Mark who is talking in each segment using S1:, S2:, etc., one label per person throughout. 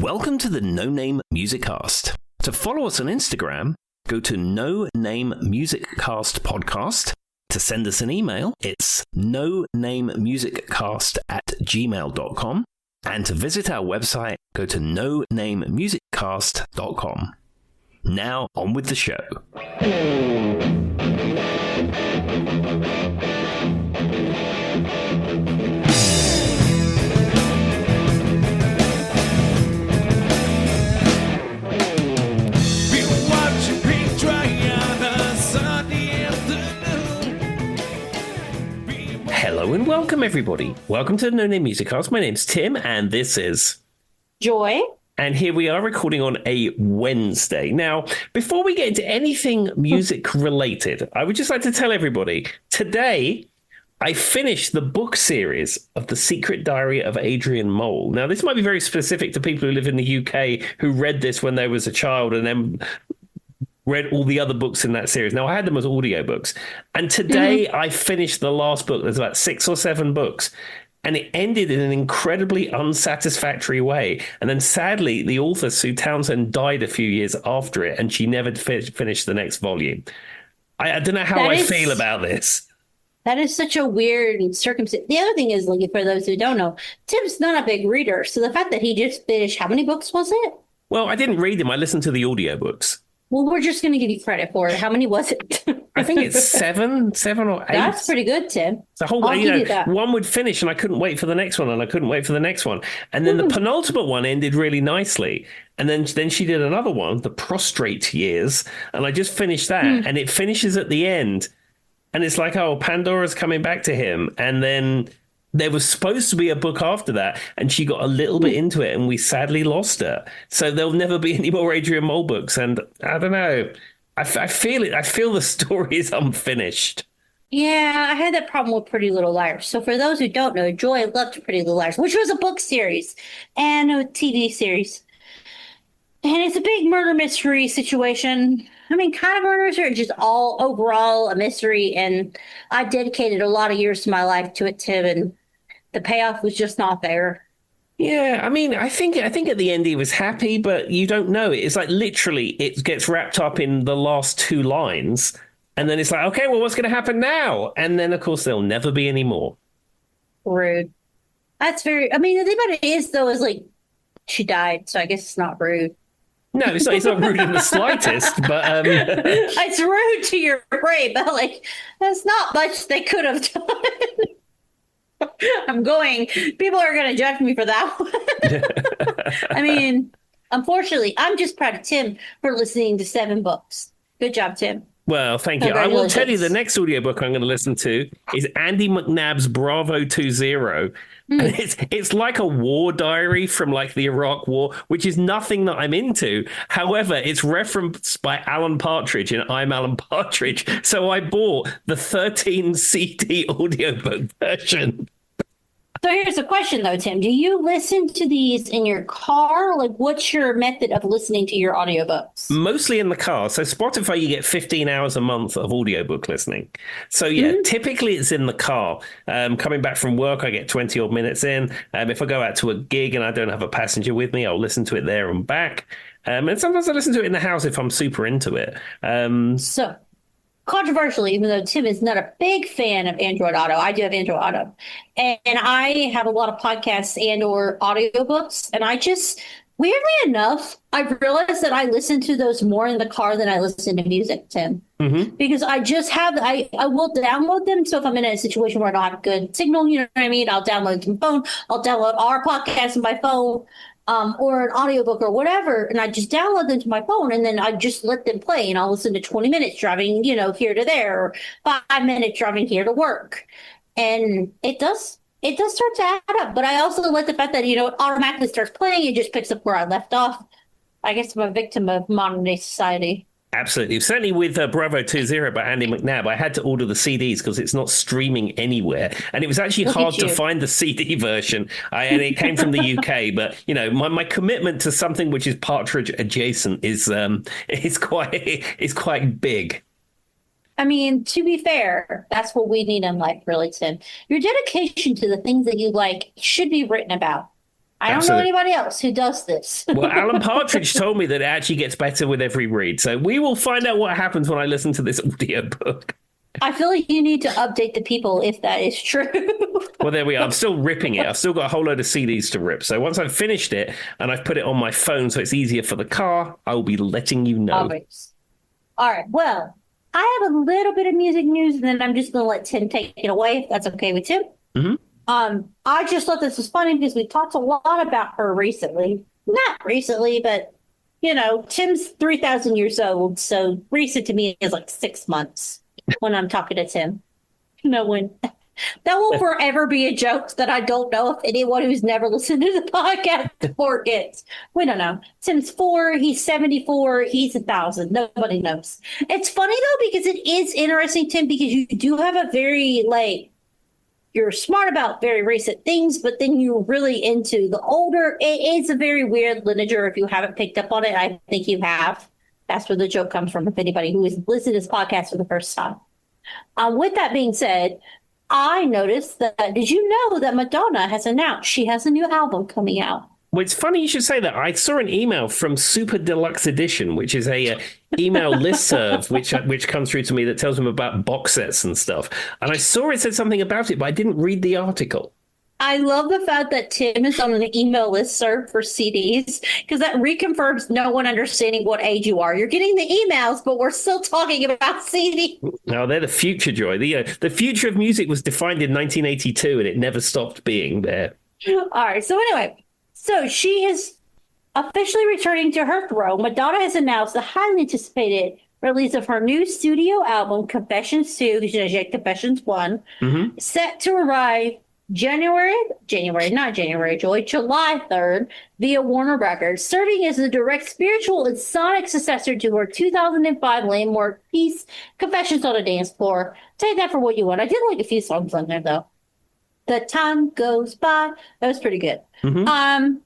S1: Welcome to the No Name Music Cast. To follow us on Instagram, go to No Name Music Cast Podcast. To send us an email, it's nonamemusiccast@gmail.com. And to visit our website, go to nonamemusiccast.com. Now, on with the show. Hello and welcome, everybody. Welcome to the No Name Music Cast. My name's Tim, and this is
S2: Joy.
S1: And here we are recording on a Wednesday. Now, before we get into anything music related, I would just like to tell everybody, today I finished the book series of The Secret Diary of Adrian Mole. Now, this might be very specific to people who live in the UK who read this when they was a child and then read all the other books in that series. Now, I had them as audiobooks. And today I finished the last book. There's about 6 or 7 books. And it ended in an incredibly unsatisfactory way. And then sadly, the author, Sue Townsend, died a few years after it, and she never finished the next volume. I don't know how I feel about this.
S2: That is such a weird circumstance. The other thing is, like, for those who don't know, Tim's not a big reader. So the fact that he just finished, how many books was it?
S1: Well, I didn't read them. I listened to the audiobooks.
S2: Well, we're just going to give you credit for it. How many was it?
S1: I think it's 7 or 8.
S2: That's pretty good, Tim.
S1: The whole,
S2: I'll give you that.
S1: One would finish and I couldn't wait for the next one, and I couldn't wait for the next one. And then the penultimate one ended really nicely. And then she did another one, The Prostrate Years, and I just finished that. And it finishes at the end. And it's like, oh, Pandora's coming back to him. And then there was supposed to be a book after that, and she got a little bit into it, and we sadly lost her. So there'll never be any more Adrian Mole books. And I don't know. I feel it. I feel the story is unfinished.
S2: Yeah, I had that problem with Pretty Little Liars. So for those who don't know, Joy loved Pretty Little Liars, which was a book series and a TV series. And it's a big murder mystery situation. I mean, kind of murder mystery, just all overall a mystery. And I dedicated a lot of years of my life to it, Tim, and the payoff was just not there.
S1: Yeah, I mean, I think at the end he was happy, but you don't know. It's like literally it gets wrapped up in the last 2 lines, and then it's like, okay, well, what's going to happen now? And then, of course, there'll never be any more.
S2: Rude. That's very. I mean, the thing about it is, though, is like she died, so I guess it's not rude.
S1: No, it's not rude in the slightest, but
S2: it's rude to your brain, but like that's not much they could have done. People are going to judge me for that one. I mean, unfortunately, I'm just proud of Tim for listening to 7 books. Good job, Tim.
S1: Well, thank you. I will tell you the next audiobook I'm going to listen to is Andy McNabb's Bravo 20. And it's like a war diary from like the Iraq War, which is nothing that I'm into. However, it's referenced by Alan Partridge in I'm Alan Partridge. So I bought the 13 CD audiobook version.
S2: So here's a question, though, Tim. Do you listen to these in your car? Like, what's your method of listening to your audiobooks?
S1: Mostly in the car. So Spotify, you get 15 hours a month of audiobook listening. So, yeah, typically it's in the car. Coming back from work, I get 20 odd minutes in. If I go out to a gig and I don't have a passenger with me, I'll listen to it there and back. And sometimes I listen to it in the house if I'm super into it.
S2: So controversially, even though Tim is not a big fan of Android Auto, I do have Android Auto. And I have a lot of podcasts and or audiobooks. And I just, weirdly enough, I realized that I listen to those more in the car than I listen to music, Tim. Because I just have, I will download them. So if I'm in a situation where I don't have good signal, you know what I mean? I'll download it to my phone. I'll download our podcast on my phone. Or an audiobook or whatever, and I just download them to my phone, and then I just let them play, and I'll listen to 20 minutes driving, here to there, or 5 minutes driving here to work. And it does start to add up. But I also like the fact that, it automatically starts playing. It just picks up where I left off. I guess I'm a victim of modern day society.
S1: Absolutely. Certainly with Bravo 20 by Andy McNabb, I had to order the CDs because it's not streaming anywhere. And it was actually hard to find the CD version. And it came from the UK. But, my commitment to something which is Partridge adjacent is quite big.
S2: I mean, to be fair, that's what we need in life, really, Tim. Your dedication to the things that you like should be written about. I don't know
S1: Absolutely.
S2: anybody else who does this.
S1: Well, Alan Partridge told me that it actually gets better with every read. So we will find out what happens when I listen to this audiobook.
S2: I feel like you need to update the people if that is true.
S1: Well, there we are. I'm still ripping it. I've still got a whole load of CDs to rip. So once I've finished it and I've put it on my phone so it's easier for the car, I will be letting you know.
S2: Obvious. All right. Well, I have a little bit of music news, and then I'm just going to let Tim take it away, if that's okay with Tim.
S1: Mm-hmm.
S2: I just thought this was funny because we talked a lot about her recently. Not recently, but, Tim's 3,000 years old, so recent to me is like 6 months when I'm talking to Tim. No one. That will forever be a joke that I don't know if anyone who's never listened to the podcast forgets. We don't know. Tim's 4, he's 74, he's 1,000. Nobody knows. It's funny though, because it is interesting, Tim, because you do have a very, you're smart about very recent things, but then you're really into the older. It's a very weird lineage. If you haven't picked up on it, I think you have. That's where the joke comes from, if anybody who is listening to this podcast for the first time. With that being said, I noticed that, did you know that Madonna has announced she has a new album coming out?
S1: Well, it's funny you should say that. I saw an email from Super Deluxe Edition, which is a email listserv which comes through to me that tells them about box sets and stuff. And I saw it said something about it, but I didn't read the article.
S2: I love the fact that Tim is on an email listserv for CDs, because that reconfirms no one understanding what age you are. You're getting the emails, but we're still talking about CDs.
S1: No, they're the future, Joy. The future of music was defined in 1982, and it never stopped being there.
S2: All right. So anyway, so she is officially returning to her throne. Madonna has announced the highly anticipated release of her new studio album, Confessions 2, Confessions 1, set to arrive July 3rd via Warner Records, serving as the direct spiritual and sonic successor to her 2005 landmark piece, Confessions on a Dance Floor. Take that for what you want. I did like a few songs on there, though. The Time Goes By. That was pretty good. The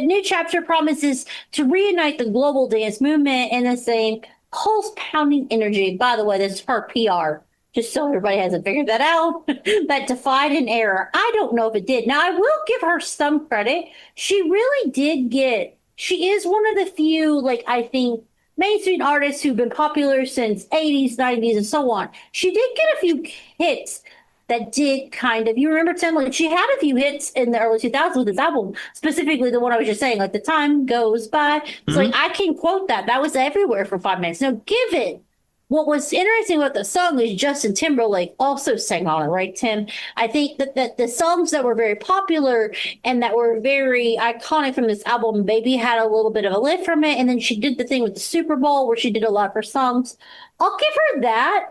S2: new chapter promises to reunite the global dance movement in the same pulse-pounding energy. By the way, this is her PR. Just so everybody hasn't figured that out, that defied an error. I don't know if it did. Now, I will give her some credit. She really she is one of the few, I think, mainstream artists who've been popular since 80s, 90s, and so on. She did get a few hits that did you remember, Tim, she had a few hits in the early 2000s with this album, specifically the one I was just saying, The Time Goes By. It's I can quote that. That was everywhere for 5 minutes. Now, given what was interesting about the song is Justin Timberlake also sang on it, right, Tim? I think that the songs that were very popular and that were very iconic from this album maybe had a little bit of a lift from it. And then she did the thing with the Super Bowl where she did a lot of her songs. I'll give her that.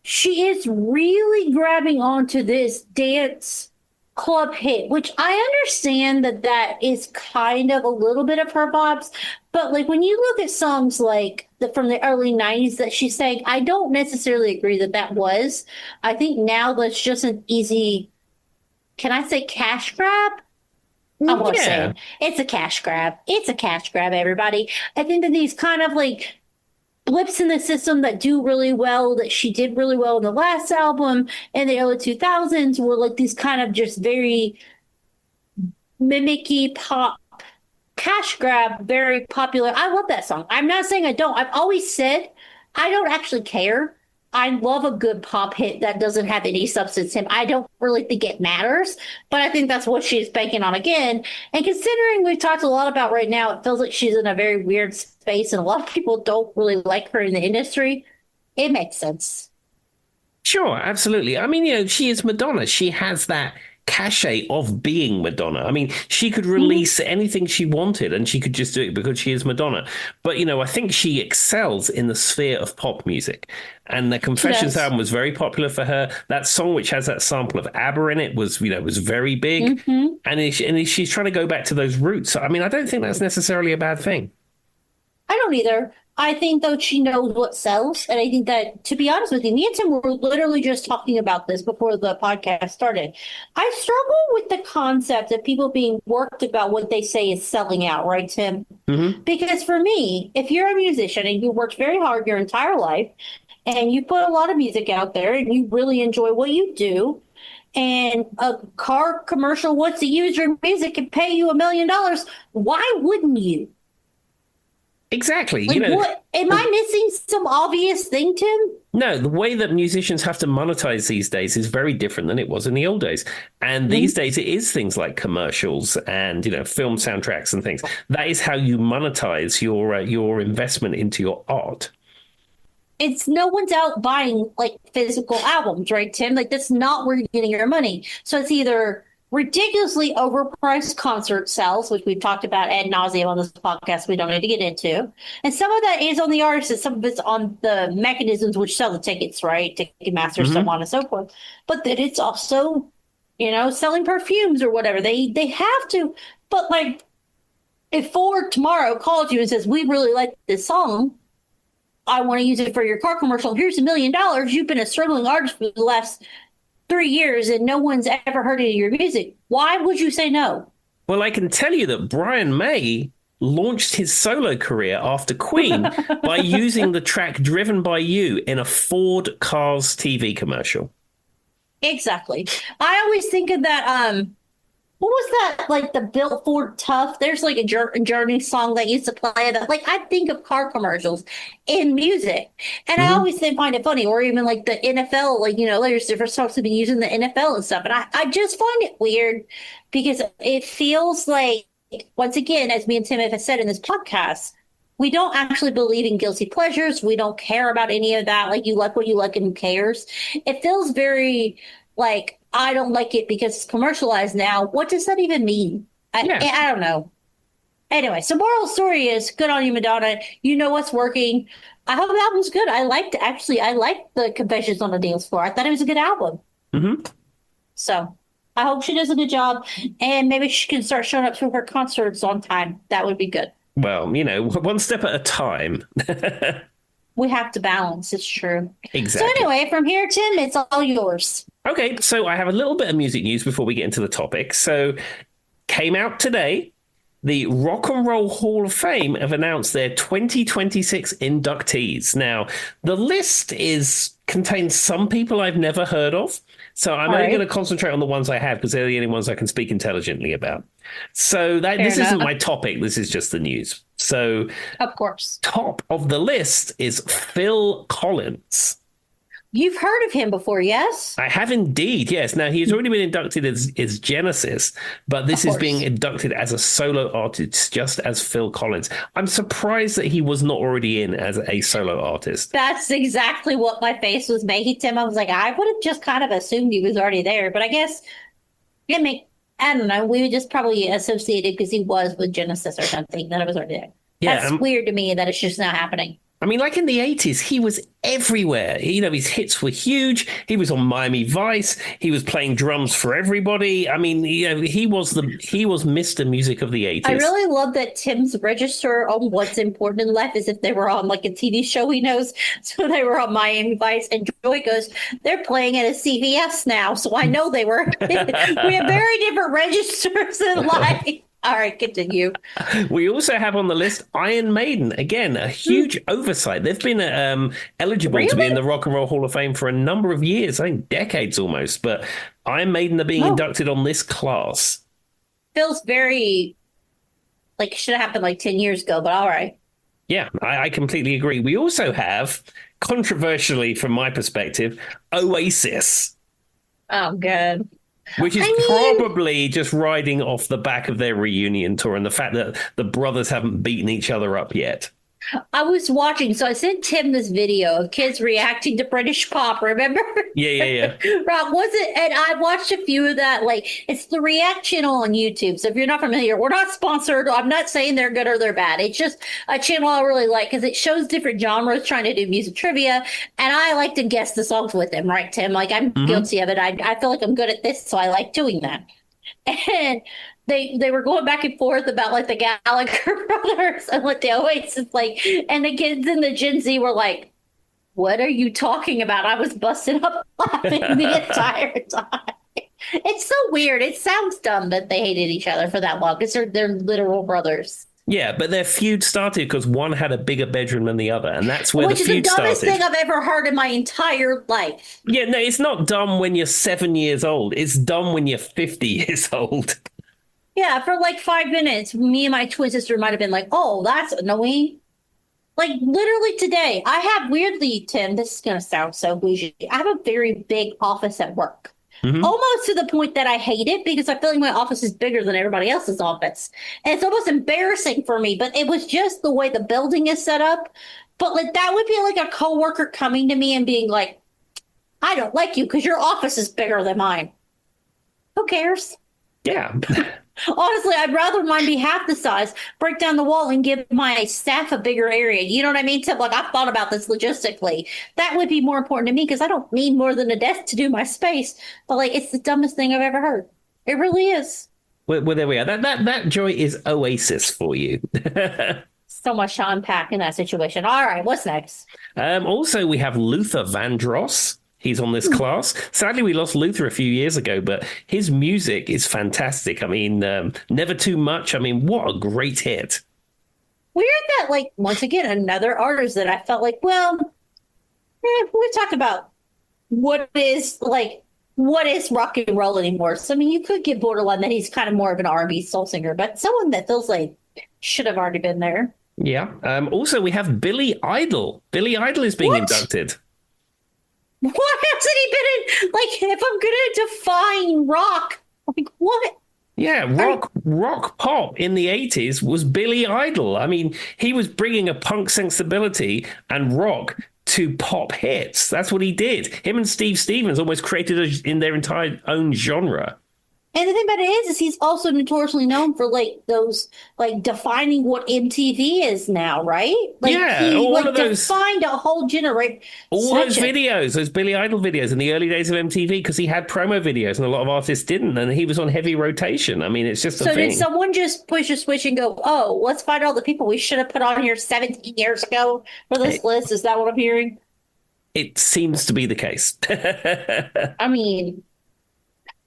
S2: She is really grabbing onto this dance club hit, which I understand that is kind of a little bit of her vibes. But when you look at songs from the early 90s that she sang, I don't necessarily agree that was. I think now that's just an easy, can I say cash grab? I'm going to say it's a cash grab. It's a cash grab, everybody. I think that these kind of blips in the system that do really well, that she did really well in the last album in the early 2000s were these kind of just very mimicky pop cash grab, very popular. I love that song. I'm not saying I don't. I've always said I don't actually care. I love a good pop hit that doesn't have any substance in. I don't really think it matters, but I think that's what she's banking on again. And considering we've talked a lot about right now, it feels like she's in a very weird space and a lot of people don't really like her in the industry. It makes sense.
S1: Sure, absolutely. I mean, she is Madonna. She has that cachet of being Madonna. I mean, she could release anything she wanted and she could just do it because she is Madonna. But, I think she excels in the sphere of pop music. And the Confessions album was very popular for her. That song, which has that sample of ABBA in it, was very big. And she's trying to go back to those roots. I mean, I don't think that's necessarily a bad thing.
S2: I don't either. I think, though, she knows what sells. And I think that, to be honest with you, me and Tim were literally just talking about this before the podcast started. I struggle with the concept of people being worked about what they say is selling out, right, Tim? Because for me, if you're a musician and you worked very hard your entire life and you put a lot of music out there and you really enjoy what you do, and a car commercial wants to use your music and pay you $1 million, why wouldn't you?
S1: Exactly.
S2: Like, what? Am I missing some obvious thing, Tim?
S1: No, the way that musicians have to monetize these days is very different than it was in the old days. And these days it is things like commercials and, film soundtracks and things. That is how you monetize your investment into your art.
S2: It's no one's out buying like physical albums, right, Tim? Like that's not where you're getting your money. So it's either ridiculously overpriced concert sales, which we've talked about ad nauseum on this podcast. We don't need to get into, and some of that is on the artist, and some of it's on the mechanisms which sell the tickets, right? Ticketmaster, so on and so forth. But then it's also, selling perfumes or whatever. They have to. But like, if Ford tomorrow calls you and says, "We really like this song. I want to use it for your car commercial. Here's $1 million. You've been a struggling artist for the last 3 years and no one's ever heard any of your music." Why would you say no?
S1: Well, I can tell you that Brian May launched his solo career after Queen by using the track Driven by You in a Ford Cars TV commercial.
S2: Exactly. I always think of that, what was that, like the Bill Ford Tough? There's like a Journey song that used to play that. Like I think of car commercials in music, and I always find it funny. Or even like the NFL, like there's different songs to be using the NFL and stuff. And I just find it weird because it feels like, once again, as me and Tim have said in this podcast, we don't actually believe in guilty pleasures. We don't care about any of that. Like you like what you like and who cares? It feels very like, I don't like it because it's commercialized now. What does that even mean? I don't know. Anyway, so moral of the story is good on you, Madonna. You know what's working. I hope the album's good. I liked the Confessions on the Dance Floor. I thought it was a good album. Mm-hmm. So I hope she does a good job, and maybe she can start showing up to her concerts on time. That would be good.
S1: Well, one step at a time.
S2: We have to balance. It's true.
S1: Exactly.
S2: So anyway, from here, Tim, it's all yours.
S1: Okay, so I have a little bit of music news before we get into the topic. So, came out today, the Rock and Roll Hall of Fame have announced their 2026 inductees. Now, the list contains some people I've never heard of, so I'm only going to concentrate on the ones I have because they're the only ones I can speak intelligently about. So this isn't my topic, this is just the news. So,
S2: of course,
S1: top of the list is Phil Collins.
S2: You've heard of him before, yes?
S1: I have indeed, yes. Now, he's already been inducted as Genesis, but this is being inducted as a solo artist, just as Phil Collins. I'm surprised that he was not already in as a solo artist.
S2: That's exactly what my face was making, Tim. I was like, I would have just kind of assumed he was already there, but I guess, I don't know, we would just probably associate it because he was with Genesis or something, that it was already there. Yeah, that's weird to me that it's just now happening.
S1: I mean, like in the 80s, he was everywhere. His hits were huge. He was on Miami Vice. He was playing drums for everybody. I mean, he was Mr. Music of the 80s.
S2: I really love that Tim's register on what's important in life is if they were on like a TV show he knows. So they were on Miami Vice, and Joy goes, they're playing at a CVS now. So I know they were. We have very different registers in life. All right, continue.
S1: We also have on the list Iron Maiden. Again, a huge oversight. They've been eligible to be in the Rock and Roll Hall of Fame for a number of years, I think decades almost. But Iron Maiden are being inducted on this class.
S2: Feels very like it should have happened like 10 years ago, but all right.
S1: Yeah, I completely agree. We also have, controversially from my perspective, Oasis.
S2: Oh, good.
S1: Which is probably just riding off the back of their reunion tour and the fact that the brothers haven't beaten each other up yet.
S2: I was watching, so I sent Tim this video of kids reacting to British pop, remember?
S1: Yeah.
S2: Right, and I watched a few of that, like, it's the reaction on YouTube. So if you're not familiar, we're not sponsored. I'm not saying they're good or they're bad. It's just a channel I really like because it shows different genres trying to do music trivia. And I like to guess the songs with them, right, Tim? Like, I'm guilty of it. I feel like I'm good at this, so I like doing that. And they were going back and forth about like the Gallagher brothers and what the Oasis like, and the kids in the Gen Z were like, "What are you talking about?" I was busting up laughing the entire time. It's so weird. It sounds dumb that they hated each other for that long because they're literal brothers.
S1: Yeah, but their feud started because one had a bigger bedroom than the other, and that's where the
S2: Which is the
S1: feud
S2: dumbest
S1: started.
S2: thing I've ever heard in my entire life.
S1: Yeah, no, it's not dumb when you're 7 years old. It's dumb when you're 50 years old.
S2: Yeah, for like 5 minutes, me and my twin sister might have been like, oh, that's annoying. Like literally today, I have weirdly, Tim, this is going to sound so bougie. I have a very big office at work.
S1: Hmm.
S2: Almost to the point that I hate it because I feel like my office is bigger than everybody else's office. And it's almost embarrassing for me, but it was just the way the building is set up. But like that would be like a coworker coming to me and being like, I don't like you because your office is bigger than mine. Who cares?
S1: Yeah.
S2: Honestly, I'd rather mine be half the size, break down the wall, and give my staff a bigger area. You know what I mean? So, like, I've thought about this logistically. That would be more important to me because I don't need more than a desk to do my space. But, like, it's the dumbest thing I've ever heard. It really is.
S1: Well, there we are. That joy is Oasis for you.
S2: So much to unpack in that situation. All right, what's next?
S1: Also, we have Luther Vandross. He's on this class. Sadly, we lost Luther a few years ago, but his music is fantastic. I mean, Never Too Much. I mean, what a great hit.
S2: Weird that, like, once again, another artist that I felt like, well, we talk about what is rock and roll anymore. So I mean, you could get borderline that he's kind of more of an R&B soul singer, but someone that feels like should have already been there.
S1: Yeah. Also, we have Billy Idol. Billy Idol is being inducted.
S2: Why hasn't he been in? Like, if I'm gonna define rock, like what?
S1: Yeah, rock pop in the 80s was Billy Idol. I mean, he was bringing a punk sensibility and rock to pop hits. That's what he did. Him and Steve Stevens almost created in their entire own genre.
S2: And the thing about it is he's also notoriously known for like those like defining what MTV is now, right? Like
S1: Yeah,
S2: he
S1: all
S2: like
S1: of those,
S2: defined a whole generation.
S1: all those videos, those Billy Idol videos in the early days of MTV, because he had promo videos and a lot of artists didn't, and he was on heavy rotation. I mean, it's just a
S2: So
S1: thing.
S2: did someone just push a switch and go, oh, let's find all the people we should have put on here 17 years ago for this list? Is that what I'm hearing?
S1: It seems to be the case.
S2: I mean,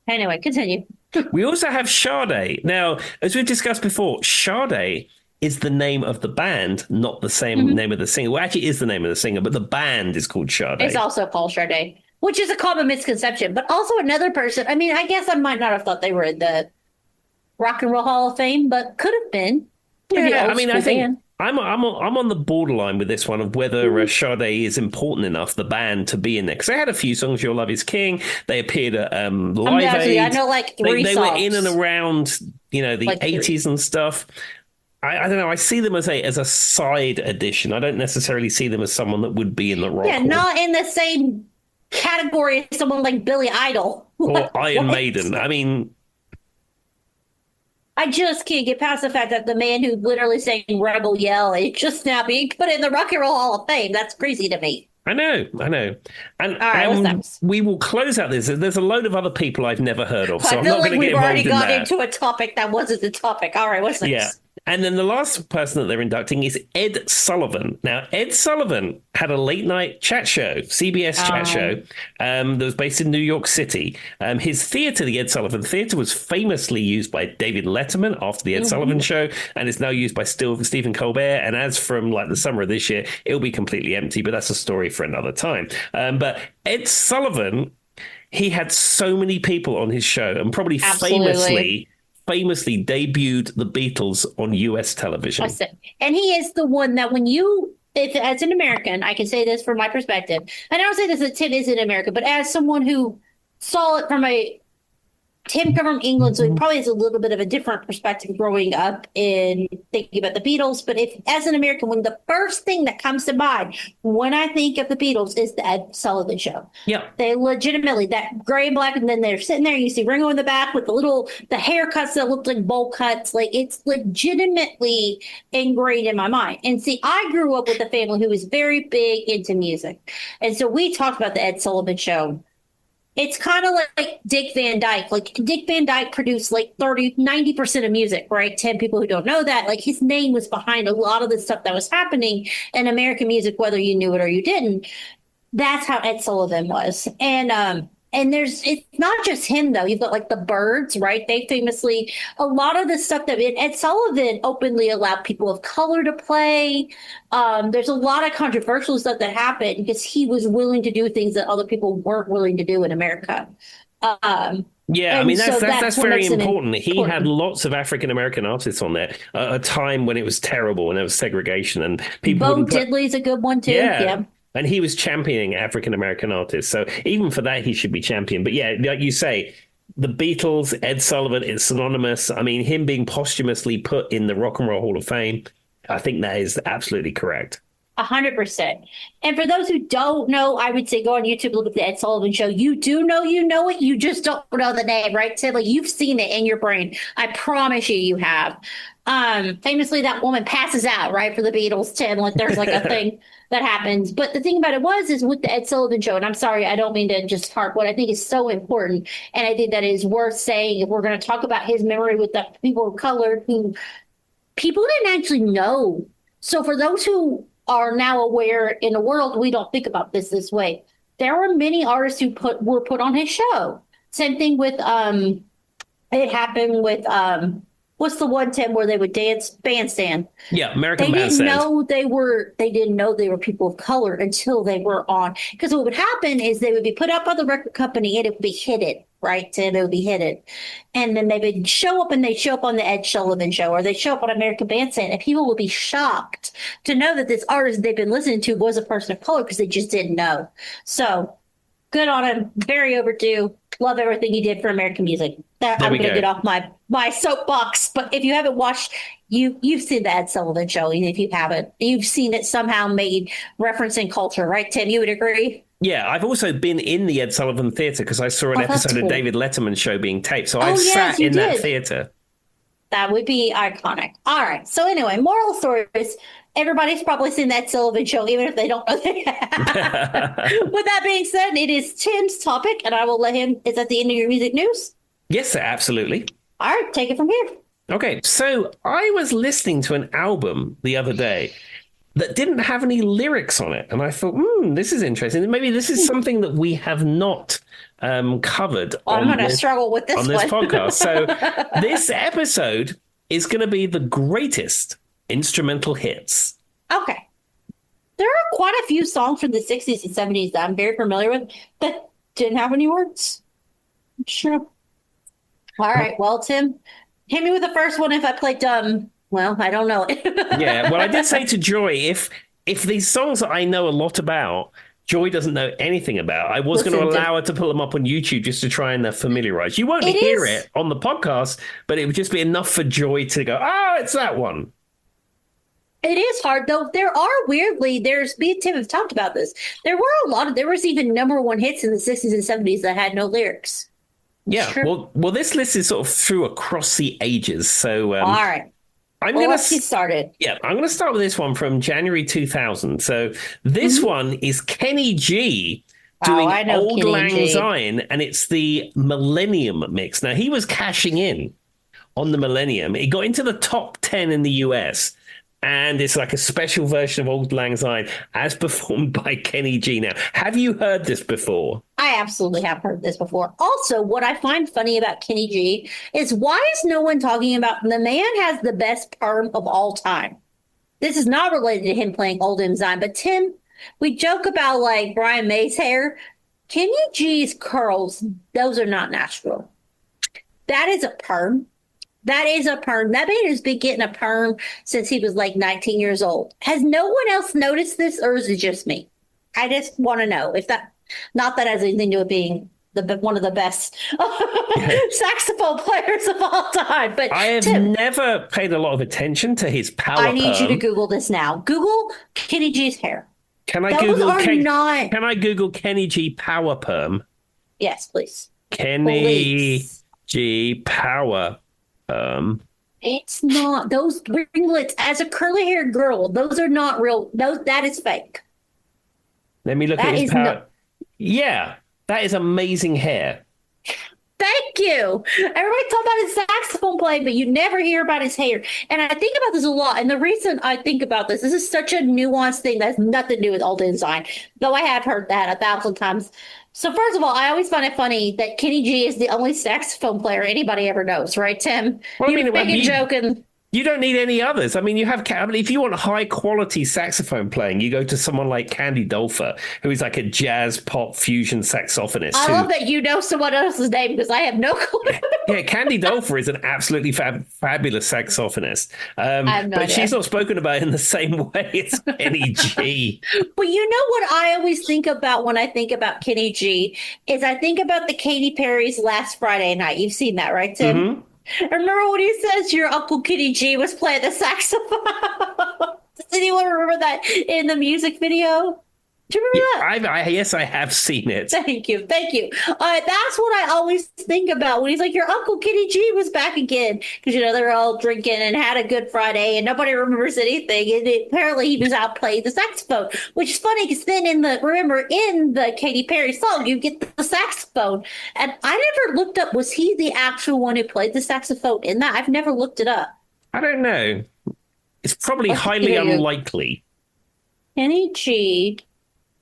S2: anyway, continue.
S1: We also have Sade. Now, as we've discussed before, Sade is the name of the band, not the same name of the singer. Well, actually, it is the name of the singer, but the band is called Sade.
S2: It's also called Sade, which is a common misconception. But also another person, I mean, I guess I might not have thought they were in the Rock and Roll Hall of Fame, but could have been.
S1: Yeah, I mean, I think I'm on the borderline with this one of whether Sade is important enough, the band, to be in there. Because they had a few songs, Your Love Is King. They appeared at Live Aid.
S2: I know like three
S1: they
S2: songs.
S1: were in and around, the
S2: Like
S1: 80s and stuff. I don't know. I see them as a side addition. I don't necessarily see them as someone that would be in the rock.
S2: Yeah, not in the same category as someone like Billy Idol.
S1: Or Iron Maiden. I mean,
S2: I just can't get past the fact that the man who literally sang Rebel Yell is just now being put in the Rock and Roll Hall of Fame. That's crazy to me.
S1: I know. And
S2: all right, what's next?
S1: We will close out this. There's a load of other people I've never heard of, so
S2: I
S1: I'm
S2: feel
S1: not
S2: like
S1: going to get
S2: we've already
S1: involved in
S2: got
S1: that.
S2: into a topic that wasn't the topic. All right, what's next?
S1: Yeah. And then the last person that they're inducting is Ed Sullivan. Now, Ed Sullivan had a late night chat show, CBS chat show, that was based in New York City. His theater, the Ed Sullivan Theater, was famously used by David Letterman after the Ed Sullivan Show, and is now used by Stephen Colbert. And as from like the summer of this year, it'll be completely empty, but that's a story for another time. But Ed Sullivan, he had so many people on his show, and probably famously debuted the Beatles on US television.
S2: And he is the one that if as an American, I can say this from my perspective, and I don't say this that Tim is an American, but as someone who saw it from Tim come from England, so he probably has a little bit of a different perspective growing up in thinking about the Beatles. But if, as an American, when the first thing that comes to mind when I think of the Beatles is the Ed Sullivan Show.
S1: Yeah.
S2: They legitimately, that gray and black, and then they're sitting there, and you see Ringo in the back with the haircuts that look like bowl cuts. Like, it's legitimately ingrained in my mind. And see, I grew up with a family who was very big into music. And so we talked about the Ed Sullivan Show. It's kind of like Dick Van Dyke. Like, Dick Van Dyke produced like 90% of music, right? 10 people who don't know that. Like, his name was behind a lot of the stuff that was happening in American music, whether you knew it or you didn't. That's how Ed Sullivan was. And And it's not just him though. You've got like the Birds, right? They famously a lot of the stuff that Ed Sullivan openly allowed people of color to play. There's a lot of controversial stuff that happened because he was willing to do things that other people weren't willing to do in America.
S1: Yeah, I
S2: And
S1: mean
S2: so
S1: that's
S2: what
S1: very
S2: makes it
S1: important. He had
S2: important.
S1: lots of African American artists on there at a time when it was terrible, when there was segregation, and people
S2: Bo
S1: wouldn't play.
S2: Diddley's a good one too.
S1: Yeah.
S2: Yeah.
S1: And he was championing African American artists. So even for that, he should be championed. But yeah, like you say, the Beatles, Ed Sullivan, it's synonymous. I mean, him being posthumously put in the Rock and Roll Hall of Fame, I think that is absolutely correct.
S2: 100%. And for those who don't know, I would say go on YouTube, look at the Ed Sullivan Show. You know it. You just don't know the name, right, Tim? Like you've seen it in your brain. I promise you have. Famously, that woman passes out, right, for the Beatles, Tim. Like there's like a thing that happens. But the thing about it is with the Ed Sullivan Show, and I'm sorry, I don't mean to just harp what I think is so important. And I think that is worth saying if we're going to talk about his memory with the people of color who people didn't actually know. So for those who are now aware in the world, we don't think about this way. There were many artists who were put on his show. Same thing with it happened with what's the one, Tim, where they would dance bandstand.
S1: Yeah,
S2: They
S1: American
S2: didn't
S1: Bandstand.
S2: know they didn't know they were people of color until they were on. Because what would happen is they would be put up by the record company and it would be hidden, right? Tim, it would be hidden. And then they would show up and they'd show up on the Ed Sullivan Show or they'd show up on American Bandstand and people would be shocked to know that this artist they've been listening to was a person of color because they just didn't know. So good on him. Very overdue. Love everything he did for American music. That,
S1: There
S2: I'm
S1: we
S2: going to
S1: go.
S2: get off my soapbox. But if you haven't watched, you've seen the Ed Sullivan Show. And if you haven't, you've seen it somehow made referencing culture, right, Tim? You would agree?
S1: Yeah, I've also been in the Ed Sullivan Theatre because I saw an
S2: Oh, that's
S1: episode
S2: cool.
S1: of David Letterman's show being taped. So
S2: Oh,
S1: I've
S2: yes,
S1: sat
S2: you
S1: in that
S2: did.
S1: theatre.
S2: That would be iconic. All right. So anyway, moral story is everybody's probably seen that Sullivan Show, even if they don't know they have. With that being said, it is Tim's topic, and I will let him. Is that the end of your music news?
S1: Yes, absolutely.
S2: All right, take it from here.
S1: Okay, so I was listening to an album the other day that didn't have any lyrics on it. And I thought, this is interesting. Maybe this is something that we have not covered
S2: I'm going to struggle with
S1: on
S2: this
S1: this
S2: one.
S1: podcast. So this episode is going to be the greatest instrumental hits.
S2: Okay. There are quite a few songs from the 60s and 70s that I'm very familiar with that didn't have any words. Sure. All right. Well, Tim, hit me with the first one if I play dumb. Well, I don't know it.
S1: Yeah, well, I did say to Joy, if these songs that I know a lot about, Joy doesn't know anything about, I was going to
S2: Listen,
S1: allow her to pull them up on YouTube just to try and familiarize. You won't
S2: It
S1: hear
S2: is-
S1: it on the podcast, but it would just be enough for Joy to go, it's that one.
S2: It is hard though. There are weirdly, me and Tim have talked about this. There was even number one hits in the 60s and 70s that had no lyrics.
S1: Yeah,
S2: Sure.
S1: well, this list is sort of through across the ages. So
S2: All right.
S1: I'm
S2: Well,
S1: going
S2: let's get
S1: to
S2: started.
S1: I'm going to start with this one from January 2000. So this one is Kenny G doing
S2: I know
S1: Old
S2: Kenny
S1: Lang
S2: G.
S1: Syne, and it's the Millennium mix. Now he was cashing in on the Millennium. It got into the top 10 in the US. And it's like a special version of Old Lang Syne as performed by Kenny G. Now, have you heard this before?
S2: I absolutely have heard this before. Also, what I find funny about Kenny G is why is no one talking about the man has the best perm of all time? This is not related to him playing Old Lang Syne, but Tim, we joke about like Brian May's hair. Kenny G's curls, those are not natural. That is a perm. That is a perm. That man has been getting a perm since he was like 19 years old. Has no one else noticed this, or is it just me? I just want to know if that, not that has anything to do with being one of the best saxophone players of all time. But
S1: I have
S2: Tim,
S1: never paid a lot of attention to his power
S2: I need you to
S1: perm.
S2: Google this now. Google Kenny G's hair.
S1: Can I
S2: Those
S1: Google
S2: are not.
S1: Can I Google Kenny G power perm?
S2: Yes, please.
S1: Kenny
S2: Please.
S1: G power perm.
S2: It's not those ringlets as a curly haired girl. Those are not real. That is fake.
S1: Let me look
S2: That
S1: at his
S2: is
S1: power. Yeah, that is amazing hair.
S2: Thank you. Everybody talk about his saxophone playing, but you never hear about his hair. And I think about this a lot. And the reason I think about this is such a nuanced thing that has nothing to do with Old Lang Syne, though I have heard that 1,000 times. So first of all, I always find it funny that Kenny G is the only saxophone player anybody ever knows, right, Tim?
S1: Well, I
S2: You
S1: mean,
S2: make a joke and
S1: you don't need any others. I mean, I mean, if you want high quality saxophone playing, you go to someone like Candy Dolfer, who is like a jazz pop fusion saxophonist.
S2: I love that you know someone else's name because I have no clue.
S1: Yeah, Candy Dolfer is an absolutely fabulous saxophonist.
S2: I have no
S1: But
S2: idea.
S1: she's not spoken about in the same way as Kenny G.
S2: But you know what I always think about when I think about Kenny G is I think about the Katy Perry's Last Friday Night. You've seen that, right, Tim?
S1: Mm-hmm.
S2: Remember when he says your Uncle Kenny G was playing the saxophone? Does anyone remember that in the music video? Do you remember that?
S1: Yes, I have seen it.
S2: Thank you. Thank you. That's what I always think about when he's like, your Uncle Kenny G was back again. Because, you know, they're all drinking and had a good Friday and nobody remembers anything. And apparently he was out playing the saxophone, which is funny because then in the Katy Perry song, you get the saxophone. And I never looked up, was he the actual one who played the saxophone in that? I've never looked it up.
S1: I don't know. It's probably
S2: Okay.
S1: highly unlikely.
S2: Kenny G.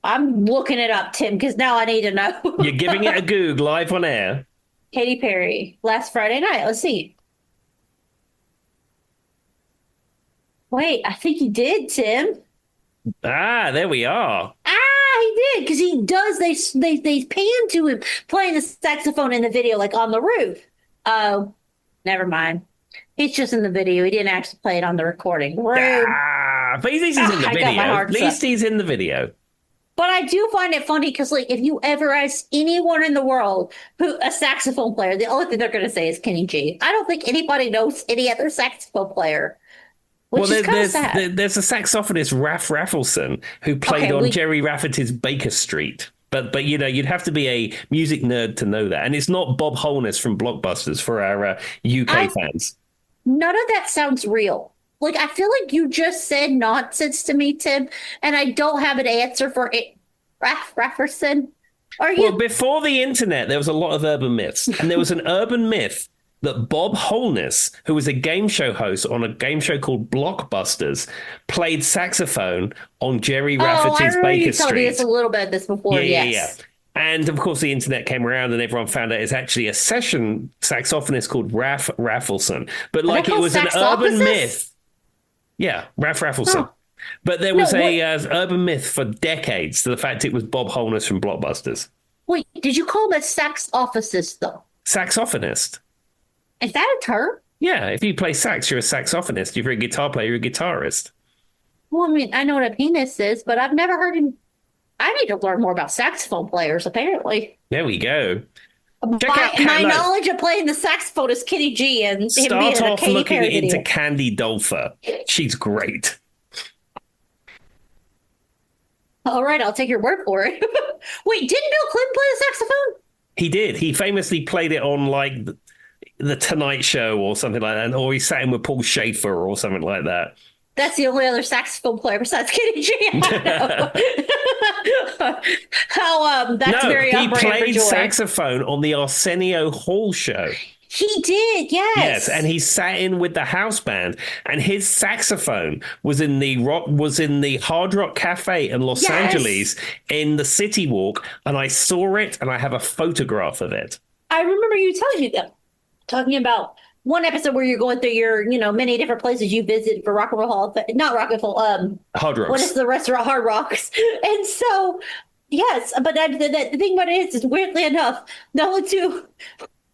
S2: I'm looking it up, Tim, because now I need to know.
S1: You're giving it a Goog live on air.
S2: Katy Perry, Last Friday Night. Let's see. Wait, I think he did, Tim.
S1: Ah, there we are.
S2: He did because he does. They pan to him playing the saxophone in the video, like on the roof. Oh, never mind. He's just in the video. He didn't actually play it on the recording. Rude.
S1: But at least he's in the
S2: I got
S1: video.
S2: my
S1: At
S2: heart
S1: least
S2: set.
S1: he's in the video.
S2: But I do find it funny because, like, if you ever ask anyone in the world who a saxophone player, the only thing they're going to say is Kenny G. I don't think anybody knows any other saxophone player, which is kind of sad.
S1: There's a saxophonist, Raph Raffleson, who played on Jerry Rafferty's Baker Street. But you know, you'd have to be a music nerd to know that. And it's not Bob Holness from Blockbusters for our UK fans.
S2: None of that sounds real. Like, I feel like you just said nonsense to me, Tim, and I don't have an answer for it. Rafferson? Are you?
S1: Well, before the internet, there was a lot of urban myths. And there was an urban myth that Bob Holness, who was a game show host on a game show called Blockbusters, played saxophone on Jerry Rafferty's
S2: I remember
S1: Baker
S2: you told me
S1: Street.
S2: this a little bit of this before, yes.
S1: And of course, the internet came around and everyone found out it's actually a session saxophonist called Raph Raffleson. But like it was an urban myth. Yeah, Raph Raffleson.
S2: Huh.
S1: But there was a urban myth for decades to the fact it was Bob Holness from Blockbusters.
S2: Wait, did you call him a sax officist, though?
S1: Saxophonist.
S2: Is that a term?
S1: Yeah, if you play sax, you're a saxophonist. If you're a guitar player, you're a guitarist.
S2: Well, I mean, I know what a penis is, but I've never heard him. I need to learn more about saxophone players, apparently.
S1: There we go.
S2: My knowledge of playing the saxophone is Kenny G and him being
S1: Start
S2: in a
S1: off
S2: Katy
S1: looking
S2: Perry
S1: into
S2: video.
S1: Candy Dolfer. She's great.
S2: All right, I'll take your word for it. Wait, didn't Bill Clinton play the saxophone?
S1: He did. He famously played it on like the Tonight Show or something like that, or he sat in with Paul Schaefer or something like that.
S2: That's the only other saxophone player besides Kenny G. That's very
S1: he
S2: on brand for
S1: played
S2: Joy.
S1: saxophone on the Arsenio Hall show.
S2: He did, yes.
S1: Yes, and he sat in with the house band, and his saxophone was in the Hard Rock Cafe in Los Angeles in the City Walk, and I saw it, and I have a photograph of it.
S2: I remember you telling me that, talking about one episode where you're going through your, many different places you visit for Rock and Roll Hall, not Rock and Roll,
S1: Hard Rocks.
S2: What is the restaurant? Hard Rocks. And so, yes, but the thing about it is weirdly enough,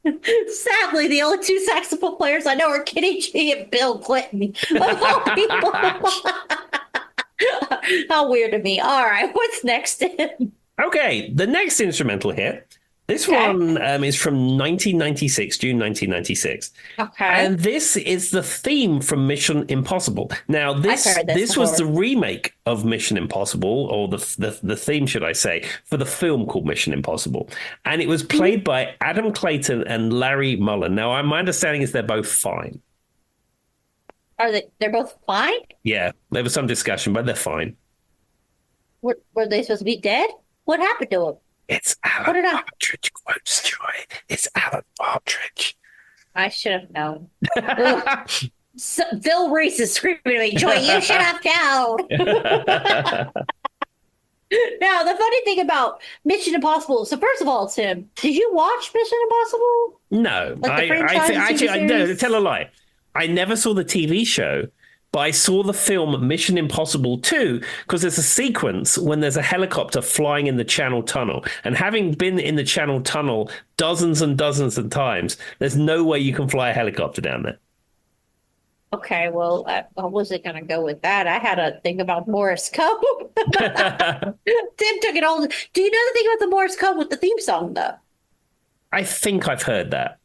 S2: sadly, the only two saxophone players I know are Kenny G and Bill Clinton. Of all people. How weird to me. All right, what's next?
S1: Okay, the next instrumental here. This one is from 1996, June 1996.
S2: Okay.
S1: And this is the theme from Mission Impossible. Now, this was the remake of Mission Impossible, or the theme, should I say, for the film called Mission Impossible. And it was played by Adam Clayton and Larry Mullen. Now, my understanding is they're both fine.
S2: They're both fine?
S1: Yeah, there was some discussion, but they're fine.
S2: Were they supposed to be dead? What happened to them?
S1: It's Alan Partridge quotes Joy. It's Alan Partridge.
S2: I should have known. Phil Reese is screaming at me, Joy, you should have known. Now, the funny thing about Mission Impossible. So, first of all, Tim, did you watch Mission Impossible?
S1: No,
S2: Like the franchise and
S1: actually,
S2: TV
S1: no,
S2: series?
S1: tell a lie. I never saw the TV show, but I saw the film Mission Impossible 2 because there's a sequence when there's a helicopter flying in the Channel Tunnel. And having been in the Channel Tunnel dozens and dozens of times, there's no way you can fly a helicopter down there.
S2: Okay, well, I wasn't going to go with that. I had a thing about Morse Code. Tim took it all. Do you know the thing about the Morse Code with the theme song, though?
S1: I think I've heard that.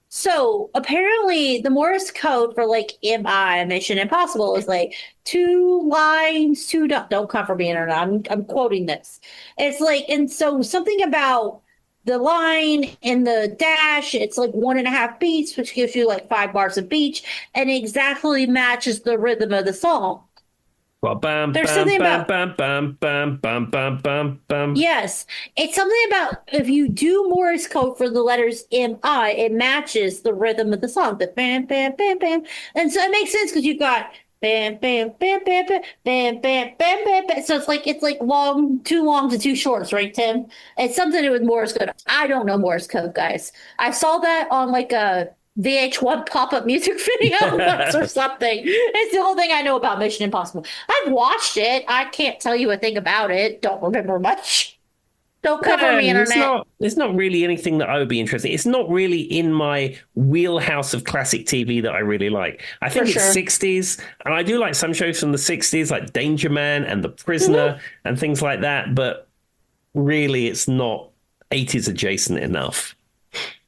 S2: So apparently, the Morse code for like MI Mission Impossible is like two lines, don't come for me, internet. I'm quoting this. It's like, and so something about the line and the dash, it's like 1.5 beats, which gives you like 5 bars of each, and exactly matches the rhythm of the song.
S1: Well, bam,
S2: There's
S1: bam,
S2: something
S1: bam,
S2: about
S1: bam, bam, bam, bam, bam, bam, bam.
S2: yes, it's something about if you do Morse code for the letters MI, it matches the rhythm of the song. The bam, bam, bam, bam. And so it makes sense because you've got bam, bam, bam, bam, bam, bam, bam, bam, bam, bam. So it's like long, too longs and too shorts, right, Tim? It's something to do with Morse code. I don't know Morse code, guys. I saw that on like a VH1 pop-up music video once or something. It's the whole thing I know about Mission Impossible. I've watched it. I can't tell you a thing about it. Don't remember much. Don't cover me, internet.
S1: It's not really anything that I would be interested in. It's not really in my wheelhouse of classic TV that I really like. I think
S2: For
S1: it's
S2: sure.
S1: 60s, and I do like some shows from the 60s, like Danger Man and The Prisoner and things like that, but really it's not 80s adjacent enough.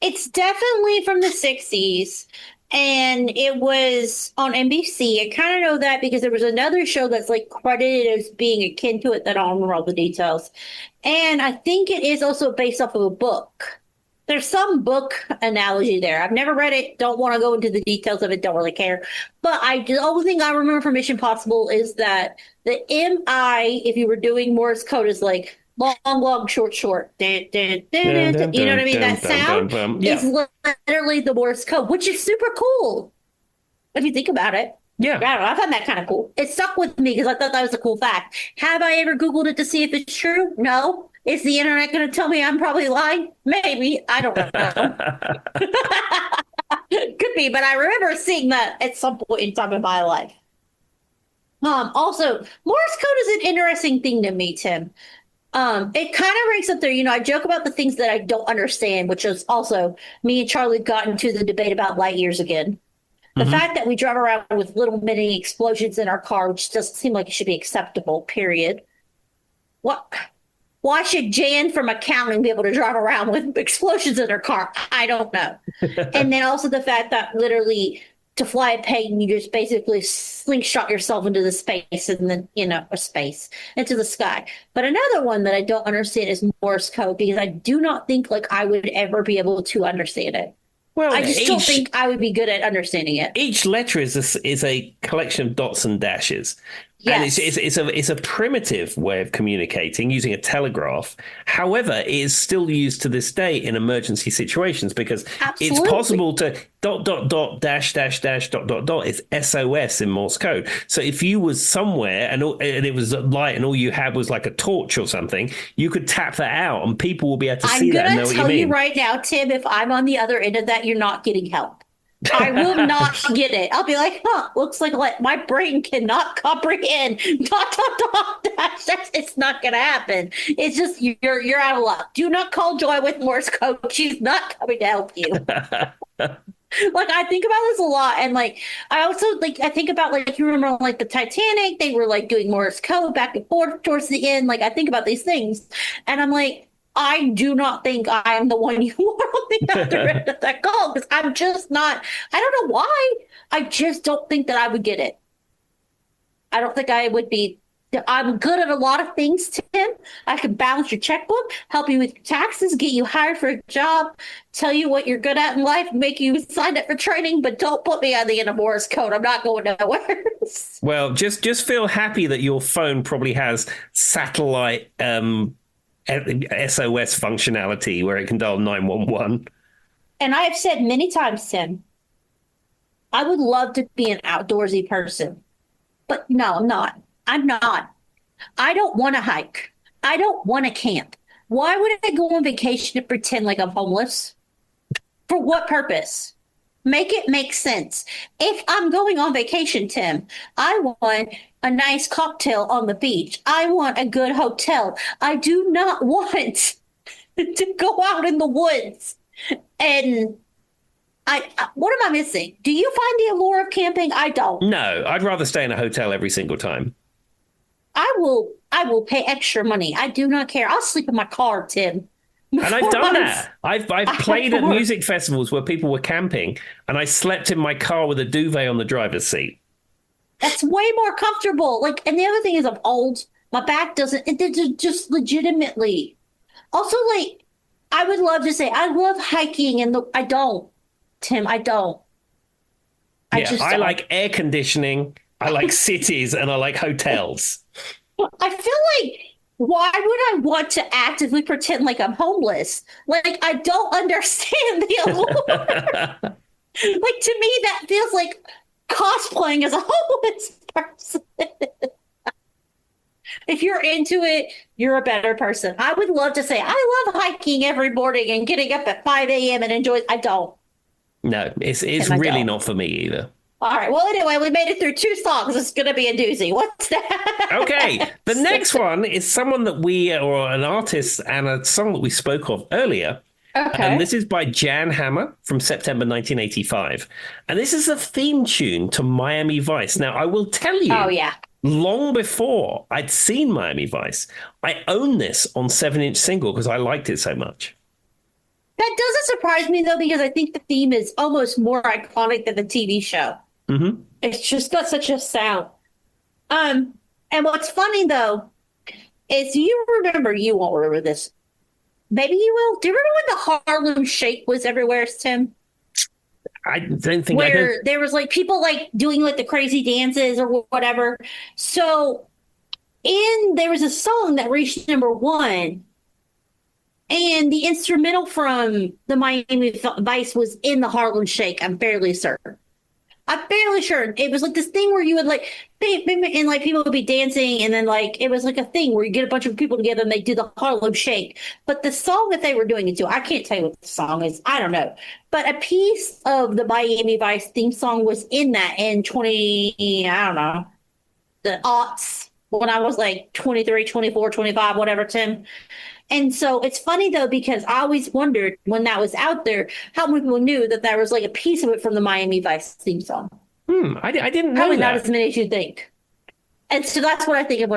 S2: It's definitely from the 60s, and it was on NBC. I kind of know that because there was another show that's like credited as being akin to it that I don't remember all the details. And I think it is also based off of a book. There's some book analogy there. I've never read it, don't want to go into the details of it, don't really care. But the only thing I remember from Mission Possible is that the MI, if you were doing Morse code, is like long, long, short, short. Dun, dun, dun, dun, dun. You know what I mean? That sound
S1: Yeah.
S2: is literally the Morse code, which is super cool if you think about it.
S1: Yeah.
S2: I don't know. I found that kind of cool. It stuck with me because I thought that was a cool fact. Have I ever Googled it to see if it's true? No. Is the internet going to tell me I'm probably lying? Maybe. I don't know. Could be, but I remember seeing that at some point in time in my life. Also, Morse code is an interesting thing to me, Tim. It kind of ranks up there. You know, I joke about the things that I don't understand, which is also me and Charlie got into the debate about light years again. The fact that we drive around with little mini explosions in our car, which doesn't seem like it should be acceptable, period. What? Why should Jan from accounting be able to drive around with explosions in her car? I don't know. And then also the fact that literally to fly a plane, you just basically slingshot yourself into the space and then, a space into the sky. But another one that I don't understand is Morse code because I do not think like I would ever be able to understand it.
S1: Well,
S2: I just don't think I would be good at understanding it.
S1: Each letter is a collection of dots and dashes.
S2: Yes.
S1: And it's a primitive way of communicating using a telegraph. However, it is still used to this day in emergency situations because
S2: Absolutely.
S1: it's possible to dot, dot, dot, dash, dash, dash, dot, dot, dot. It's SOS in Morse code. So if you was somewhere and it was light and all you had was like a torch or something, you could tap that out and people will be able to see that and know what you mean.
S2: I'm going to tell you right now, Tim, if I'm on the other end of that, you're not getting help. I will not get it. I'll be like, looks like my brain cannot comprehend. Dot, dot, dot, dash. It's not going to happen. It's just you're out of luck. Do not call Joy with Morse code. She's not coming to help you. Like I think about this a lot, and like I also I think about you remember like the Titanic, they were like doing Morse code back and forth towards the end. Like I think about these things, and I'm like, I do not think I am the one you are on the other end of that call because I'm just not. I don't know why. I just don't think that I would get it. I don't think I would be. I'm good at a lot of things, Tim. I can balance your checkbook, help you with your taxes, get you hired for a job, tell you what you're good at in life, make you sign up for training, but don't put me on the end of Morse code. I'm not going nowhere.
S1: Well, just feel happy that your phone probably has satellite SOS functionality where it can dial 911.
S2: And I have said many times, Tim, I would love to be an outdoorsy person, but no, I'm not. I'm not. I don't want to hike. I don't want to camp. Why would I go on vacation to pretend like I'm homeless? For what purpose? Make it make sense. If I'm going on vacation, Tim, I want a nice cocktail on the beach. I want a good hotel. I do not want to go out in the woods. And what am I missing? Do you find the allure of camping? I don't.
S1: No, I'd rather stay in a hotel every single time.
S2: I will pay extra money. I do not care. I'll sleep in my car, Tim.
S1: And I've
S2: Before
S1: done
S2: I-
S1: that. I've played at music festivals where people were camping, and I slept in my car with a duvet on the driver's seat.
S2: That's way more comfortable. Like, and the other thing is, I'm old. My back doesn't. It just legitimately. Also, like, I would love to say I love hiking, and I don't, Tim. I don't.
S1: Yeah,
S2: just
S1: I
S2: don't.
S1: like air conditioning. I like cities, and I like hotels.
S2: I feel like, why would I want to actively pretend like I'm homeless? Like, I don't understand the allure. Like, to me, that feels like cosplaying as a homeless person. If you're into it, you're a better person. I would love to say, I love hiking every morning and getting up at 5 a.m. and enjoy. I don't.
S1: No, it's
S2: I
S1: really
S2: don't.
S1: not for me either.
S2: All right. Well, anyway, we made it through 2 songs. It's going to be a doozy. What's that?
S1: Okay, the next one is someone that or an artist and a song that we spoke of earlier.
S2: Okay.
S1: And this is by Jan Hammer from September 1985. And this is a theme tune to Miami Vice. Now, I will tell you,
S2: Oh, yeah.
S1: long before I'd seen Miami Vice, I owned this on 7-inch single because I liked it so much.
S2: That doesn't surprise me, though, because I think the theme is almost more iconic than the TV show.
S1: Mm-hmm.
S2: It's just got such a sound. And what's funny, though, is you won't remember this. Maybe you will. Do you remember when the Harlem Shake was everywhere, Tim?
S1: I don't think
S2: Where there was like people like doing like the crazy dances or whatever. So there was a song that reached #1, and the instrumental from the Miami Vice was in the Harlem Shake. I'm fairly certain. It was like this thing where you would like, and like people would be dancing, and then like it was like a thing where you get a bunch of people together and they do the Harlem Shake. But the song that they were doing it to, I can't tell you what the song is. I don't know. But a piece of the Miami Vice theme song was in that in I don't know, the aughts, when I was like 23, 24, 25, whatever, Tim. And so it's funny, though, because I always wondered when that was out there, how many people knew that there was like a piece of it from the Miami Vice theme song.
S1: I didn't know
S2: Probably
S1: that.
S2: not as many as you think. And so that's what I think of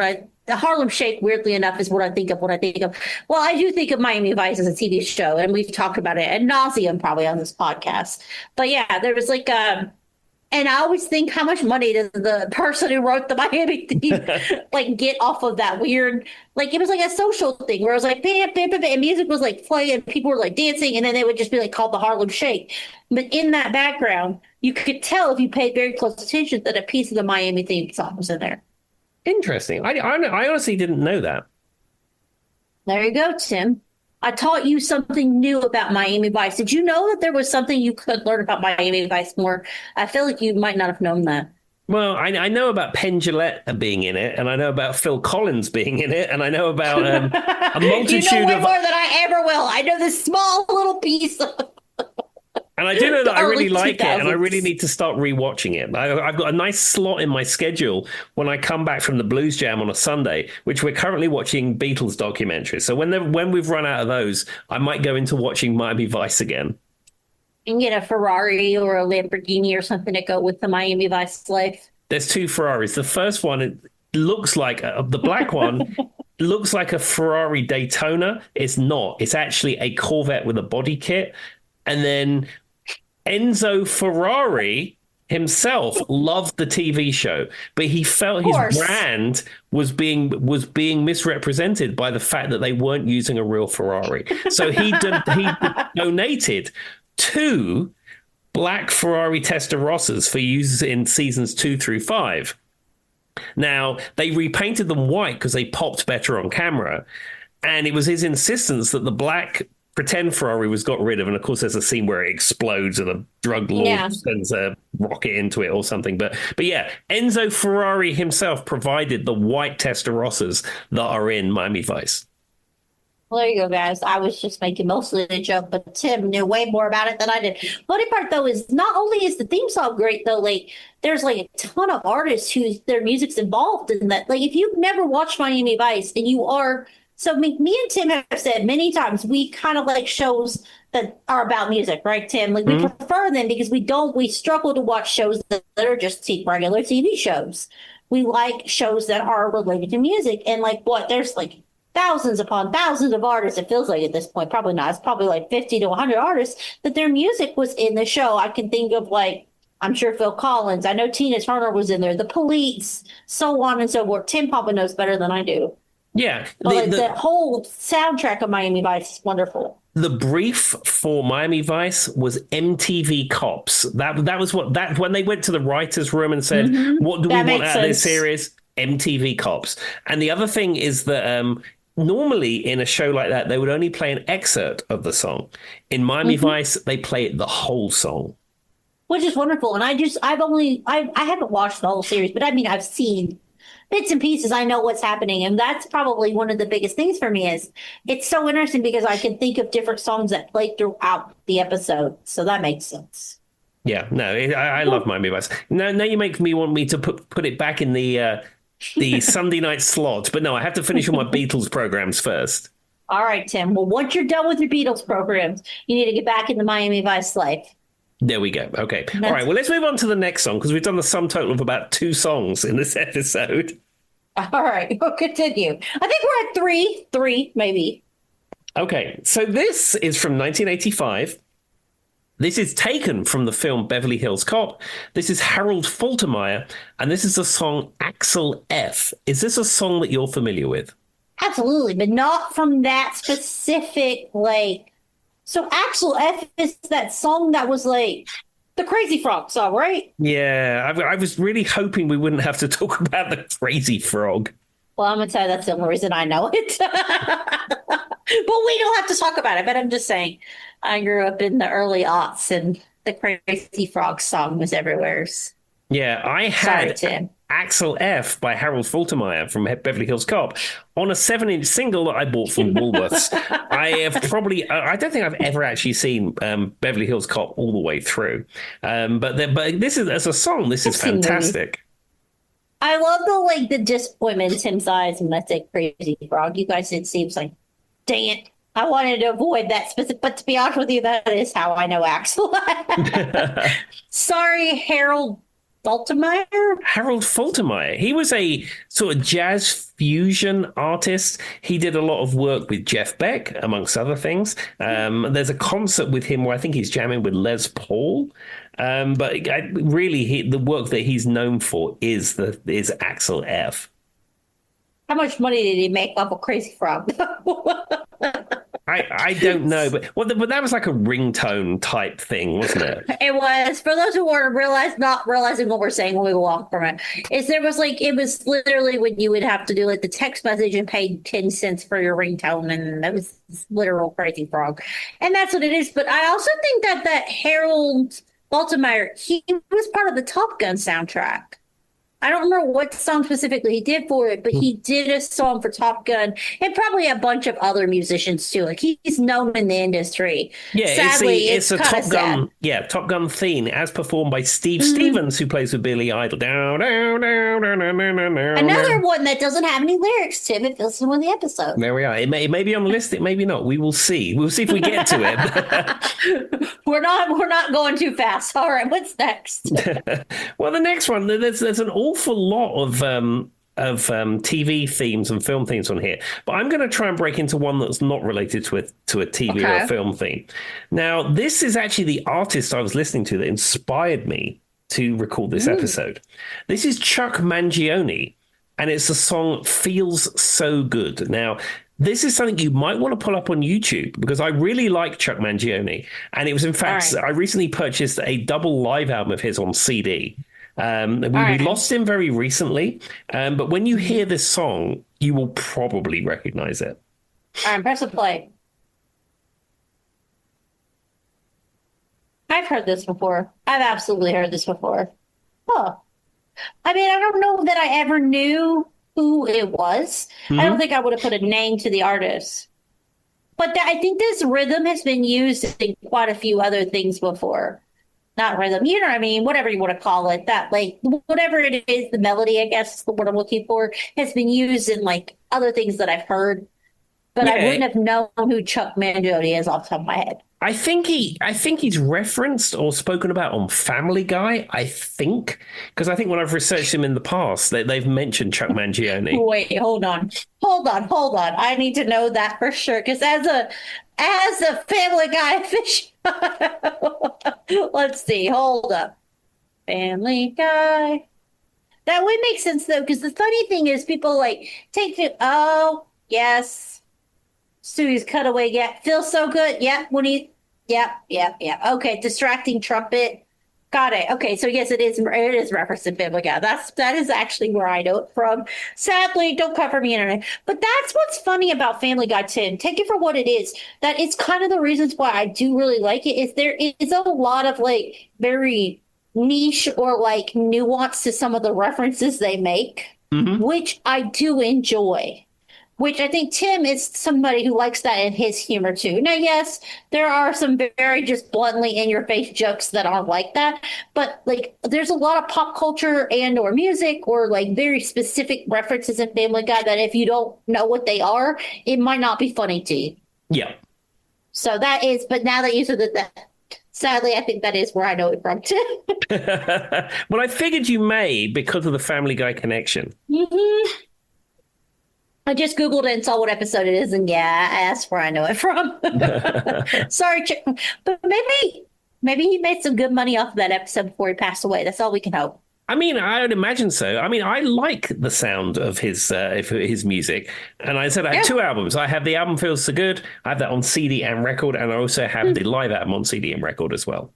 S2: the Harlem Shake, weirdly enough, is what I think of when I think of. Well, I do think of Miami Vice as a TV show, and we've talked about it ad nauseum probably on this podcast. But yeah, there was like and I always think, how much money does the person who wrote the Miami theme like get off of that weird, like it was like a social thing where it was like bam, bam, bam, bam, and music was like playing, people were like dancing, and then they would just be like called the Harlem Shake. But in that background, you could tell if you paid very close attention that a piece of the Miami theme song was in there.
S1: Interesting. I honestly didn't know that.
S2: There you go, Tim. I taught you something new about Miami Vice. Did you know that there was something you could learn about Miami Vice more? I feel like you might not have known that.
S1: Well, I know about Penn Jillette being in it, and I know about Phil Collins being in it, and I know about a multitude
S2: you know way
S1: of...
S2: more than I ever will. I know this small little piece of...
S1: And I do know that I really
S2: early
S1: like it, and I
S2: 2000s.
S1: really need to start rewatching it. I've got a nice slot in my schedule when I come back from the Blues Jam on a Sunday, which we're currently watching Beatles documentaries. So when we've run out of those, I might go into watching Miami Vice again.
S2: You can get a Ferrari or a Lamborghini or something to go with the Miami Vice life.
S1: There's 2 Ferraris. The first one, it looks like the black one looks like a Ferrari Daytona. It's not. It's actually a Corvette with a body kit. And then Enzo Ferrari himself loved the TV show, but he felt his brand was being misrepresented by the fact that they weren't using a real Ferrari. So he donated 2 black Ferrari Testarossas for use in seasons 2 through 5. Now, they repainted them white because they popped better on camera. And it was his insistence that the black pretend Ferrari was got rid of, and of course there's a scene where it explodes and a drug lord sends a rocket into it or something. But yeah, Enzo Ferrari himself provided the white Testarossas that are in Miami Vice.
S2: Well, there you go, guys. I was just making mostly a joke, but Tim knew way more about it than I did. Funny part, though, is not only is the theme song great, though, like, there's, like, a ton of artists whose their music's involved in that. Like, if you've never watched Miami Vice and you are... So me and Tim have said many times, we kind of like shows that are about music, right, Tim? Like, we prefer them because we struggle to watch shows that are just regular TV shows. We like shows that are related to music. And, like, there's, like, thousands upon thousands of artists, it feels like at this point. Probably not. It's probably like 50 to 100 artists that their music was in the show. I can think of, like, I'm sure Phil Collins. I know Tina Turner was in there. The Police, so on and so forth. Tim probably knows better than I do.
S1: Yeah.
S2: But the whole soundtrack of Miami Vice is wonderful.
S1: The brief for Miami Vice was MTV Cops. That was when they went to the writer's room and said, what do we want out of this series? MTV Cops. And the other thing is that normally in a show like that, they would only play an excerpt of the song. In Miami Vice, they play the whole song.
S2: Which is wonderful. And I haven't watched the whole series, but I mean, I've seen bits and pieces. I know what's happening. And that's probably one of the biggest things for me is it's so interesting because I can think of different songs that play throughout the episode. So that makes sense.
S1: Yeah, no, I love Miami Vice. Now you make me want me to put it back in the Sunday night slot. But no, I have to finish all my Beatles programs first.
S2: All right, Tim. Well, once you're done with your Beatles programs, you need to get back in the Miami Vice life.
S1: There we go. Okay. All right. Well, let's move on to the next song because we've done the sum total of about 2 songs in this episode.
S2: All right. We'll continue. I think we're at three, maybe.
S1: Okay. So this is from 1985. This is taken from the film Beverly Hills Cop. This is Harold Faltermeyer, and this is the song Axel F. Is this a song that you're familiar with?
S2: Absolutely, but not from that specific, like... So Axel F is that song that was like the Crazy Frog song, right?
S1: Yeah, I was really hoping we wouldn't have to talk about the Crazy Frog.
S2: Well, I'm going to tell you that's the only reason I know it. But we don't have to talk about it. But I'm just saying, I grew up in the early aughts and the Crazy Frog song was everywhere.
S1: Yeah, I had Axel F by Harold Faltermeyer from Beverly Hills Cop on a 7-inch single that I bought from Woolworths. I don't think I've ever actually seen Beverly Hills Cop all the way through. But this is, as a song, this is fantastic.
S2: I love the disappointment in Tim's eyes when I say Crazy Frog. You guys, it seems like, dang it. I wanted to avoid that specific, but to be honest with you, that is how I know Axel. Sorry, Harold Faltermeyer?
S1: Harold Faltermeyer. He was a sort of jazz fusion artist. He did a lot of work with Jeff Beck, amongst other things. There's a concert with him where I think he's jamming with Les Paul. But really, the work that he's known for is Axel F.
S2: How much money did he make off of Crazy Frog?
S1: I don't know, but that was like a ringtone type thing, wasn't it?
S2: It was. For those who were not realizing what we're saying when we walk from it, it was literally when you would have to do like the text message and pay 10 cents for your ringtone, and that was literal Crazy Frog. And that's what it is. But I also think that Harold Faltermeyer, he was part of the Top Gun soundtrack. I don't remember what song specifically he did for it, but he did a song for Top Gun and probably a bunch of other musicians too. Like he's known in the industry.
S1: Yeah, sadly, it's a Top Gun. Yeah, Top Gun theme as performed by Steve Stevens, who plays with Billy Idol.
S2: Another one that doesn't have any lyrics, Tim. It fills in one of the episodes.
S1: There we are. It may be on the list. It may be not. We will see. We'll see if we get to it.
S2: We're not going too fast. All right, what's next?
S1: Well, the next one. There's an awful lot of TV themes and film themes on here, but I'm going to try and break into one that's not related to a TV or a film theme. Now, this is actually the artist I was listening to that inspired me to record this episode. This is Chuck Mangione, and it's the song "Feels So Good." Now, this is something you might want to pull up on YouTube because I really like Chuck Mangione, and it was in fact I recently purchased a double live album of his on CD. We lost him very recently, but when you hear this song, you will probably recognize it.
S2: All right, press a play. I've heard this before. I've absolutely heard this before. Huh. I mean, I don't know that I ever knew who it was. I don't
S1: Hmm.
S2: think I would have put a name to the artist. But I think this rhythm has been used in quite a few other things before. Not rhythm, you know what I mean? Whatever you want to call it. That, like, whatever it is, the melody, I guess is the word I'm looking for, has been used in like other things that I've heard. But I
S1: Yeah,
S2: wouldn't have known who Chuck Mangione is off the top of my head.
S1: I think he's referenced or spoken about on Family Guy. I think because I think when I've researched him in the past, they've mentioned Chuck Mangione.
S2: Wait, hold on. I need to know that for sure. Because as a Family Guy aficionado, let's see. Hold up, Family Guy. That would make sense though, because the funny thing is, people like take it. Oh yes, Stewie's cutaway. Yeah, feels so good. Yeah, when he. Yeah. Okay, distracting trumpet. Got it. Okay, so yes, it is referenced in Family Guy. That is actually where I know it from. Sadly, don't cover me internet. But that's what's funny about Family Guy 10. Take it for what it is. That it's kind of the reasons why I do really like it. Is there is a lot of like very niche or like nuance to some of the references they make,
S1: Hmm.
S2: which I do enjoy. Which I think Tim is somebody who likes that in his humor too. Now, yes, there are some very just bluntly in your face jokes that aren't like that, but like there's a lot of pop culture and or music or like very specific references in Family Guy that if you don't know what they are, it might not be funny to you.
S1: Yeah.
S2: So that is, but now that you said that, sadly, I think that is where I know it from too.
S1: Well, I figured you may because of the Family Guy connection.
S2: Mhm. I just Googled it and saw what episode it is, and yeah, that's where I know it from. Sorry, but maybe he made some good money off of that episode before he passed away. That's all we can hope.
S1: I mean, I would imagine so. I mean, I like the sound of his music, and I said I have
S2: Yeah.
S1: two albums. I have the album Feels So Good. I have that on CD and record, and I also have the live album on CD and record as well.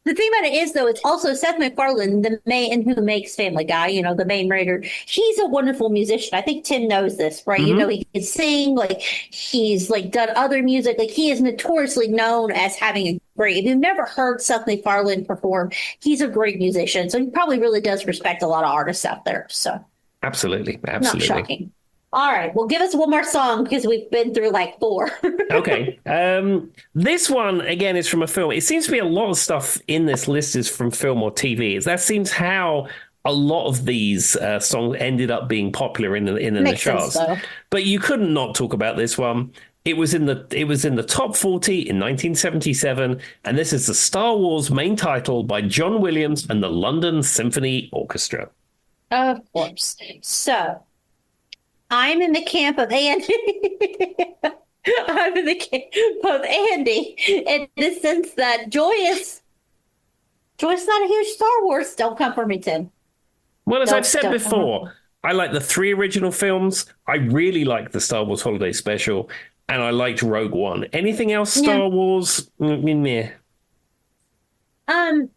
S2: The thing about it is, though, it's also Seth MacFarlane, the main who makes Family Guy, the main writer. He's a wonderful musician. I think Tim knows this, right?
S1: Hmm.
S2: He can sing, like he's like done other music. Like he is notoriously known as having a great. If you've never heard Seth MacFarlane perform, he's a great musician. So he probably really does respect a lot of artists out there. So
S1: Absolutely,
S2: not
S1: absolutely.
S2: shocking. All right, well, give us one more song because we've been through like four.
S1: Okay. This one again is from a film. It seems to be a lot of stuff in this list is from film or TV. That seems how a lot of these songs ended up being popular in the
S2: Makes sense,
S1: charts.
S2: though.
S1: But you couldn't not talk about this one. It was in the top 40 in 1977, and this is the Star Wars main title by John Williams and the London Symphony Orchestra.
S2: Of course. So I'm in the camp of Andy. I'm in the camp of Andy in the sense that Joy's not a huge Star Wars. Don't come for me, Tim.
S1: Well, as I've said
S2: Don't come for me.
S1: before, I like the three original films. I really like the Star Wars Holiday Special, and I liked Rogue One. Anything else
S2: Yeah.
S1: Star Wars? Meh.